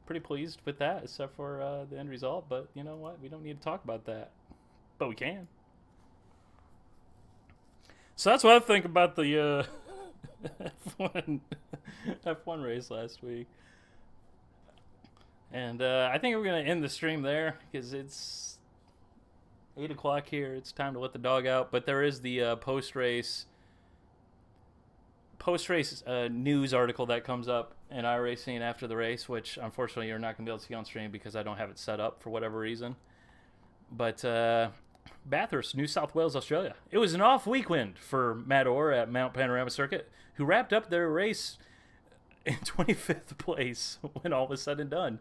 pretty pleased with that, except for the end result. But you know what? We don't need to talk about that, but we can. So that's what I think about the F1 race last week. And I think we're going to end the stream there because it's 8 o'clock here. It's time to let the dog out. But there is the post-race news article that comes up in iRacing after the race, which unfortunately you're not going to be able to see on stream because I don't have it set up for whatever reason. But Bathurst, New South Wales, Australia. It was an off weekend for Matt Orr at Mount Panorama Circuit, who wrapped up their race in 25th place when all was said and done.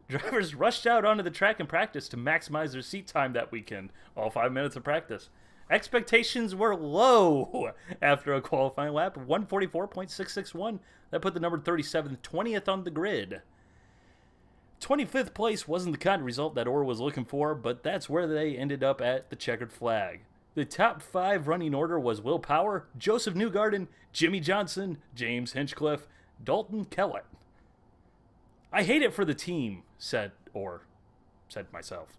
Drivers rushed out onto the track in practice to maximize their seat time that weekend, all 5 minutes of practice. Expectations were low after a qualifying lap of 144.661. That put the number 37th, 20th on the grid. 25th place wasn't the kind of result that Orr was looking for, but that's where they ended up at the checkered flag. The top 5 running order was Will Power, Joseph Newgarden, Jimmy Johnson, James Hinchcliffe, Dalton Kellett. I hate it for the team, said myself.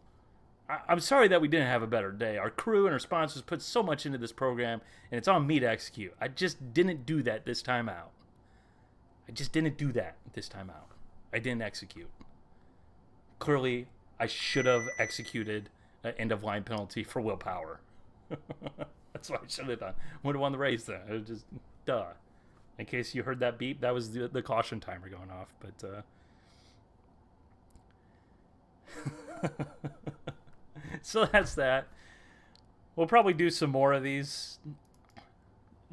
I'm sorry that we didn't have a better day. Our crew and our sponsors put so much into this program, and it's on me to execute. I just didn't do that this time out. I didn't execute. Clearly, I should have executed an end-of-line penalty for Will Power. That's what I should have done. Would have won the race then. It was just, duh. In case you heard that beep, that was the caution timer going off. But so that's that. We'll probably do some more of these,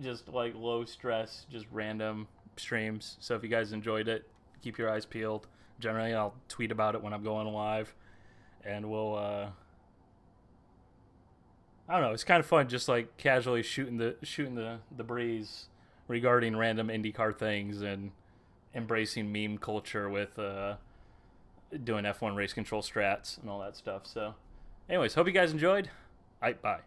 just like low stress, just random streams. So if you guys enjoyed it, keep your eyes peeled. Generally, I'll tweet about it when I'm going live, and we'll I don't know. It's kind of fun, just like casually shooting the breeze regarding random IndyCar things and embracing meme culture with doing F1 race control strats and all that stuff. So anyways, hope you guys enjoyed. All right, bye.